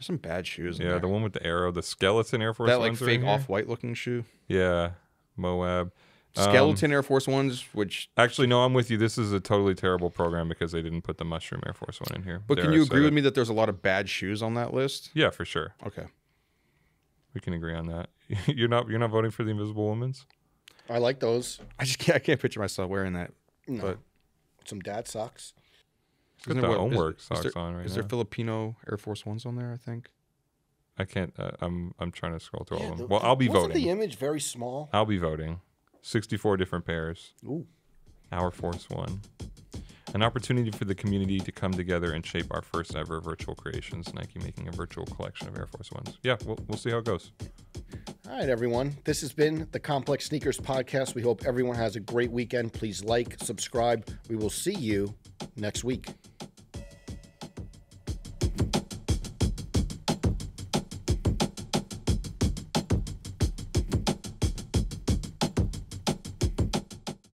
[SPEAKER 2] some bad shoes. In there.
[SPEAKER 3] The one with the arrow, the skeleton Air Force
[SPEAKER 2] that like
[SPEAKER 3] Ones.
[SPEAKER 2] fake off-white looking shoe.
[SPEAKER 3] Yeah, Moab.
[SPEAKER 2] Skeleton Air Force Ones, which
[SPEAKER 3] actually no, I'm with you. This is a totally terrible program because they didn't put the Mushroom Air Force One in here.
[SPEAKER 2] But can you agree with me that there's a lot of bad shoes on that list?
[SPEAKER 3] Yeah, for sure.
[SPEAKER 2] Okay,
[SPEAKER 3] we can agree on that. You're not voting for the Invisible Women's?
[SPEAKER 1] I like those.
[SPEAKER 2] I can't picture myself wearing that.
[SPEAKER 1] No.
[SPEAKER 2] But
[SPEAKER 1] Some dad socks.
[SPEAKER 3] Got the homework socks on right now.
[SPEAKER 2] Is there Filipino Air Force Ones on there? I think.
[SPEAKER 3] I can't. I'm trying to scroll through all of them. Well, I'll be voting.
[SPEAKER 1] Wasn't the image very small?
[SPEAKER 3] I'll be voting. 64 different pairs.
[SPEAKER 1] Ooh.
[SPEAKER 3] Our Force One. An opportunity for the community to come together and shape our first ever virtual creations. Nike making a virtual collection of Air Force Ones. Yeah, we'll see how it goes.
[SPEAKER 1] All right, everyone. This has been the Complex Sneakers Podcast. We hope everyone has a great weekend. Please like, subscribe. We will see you next week.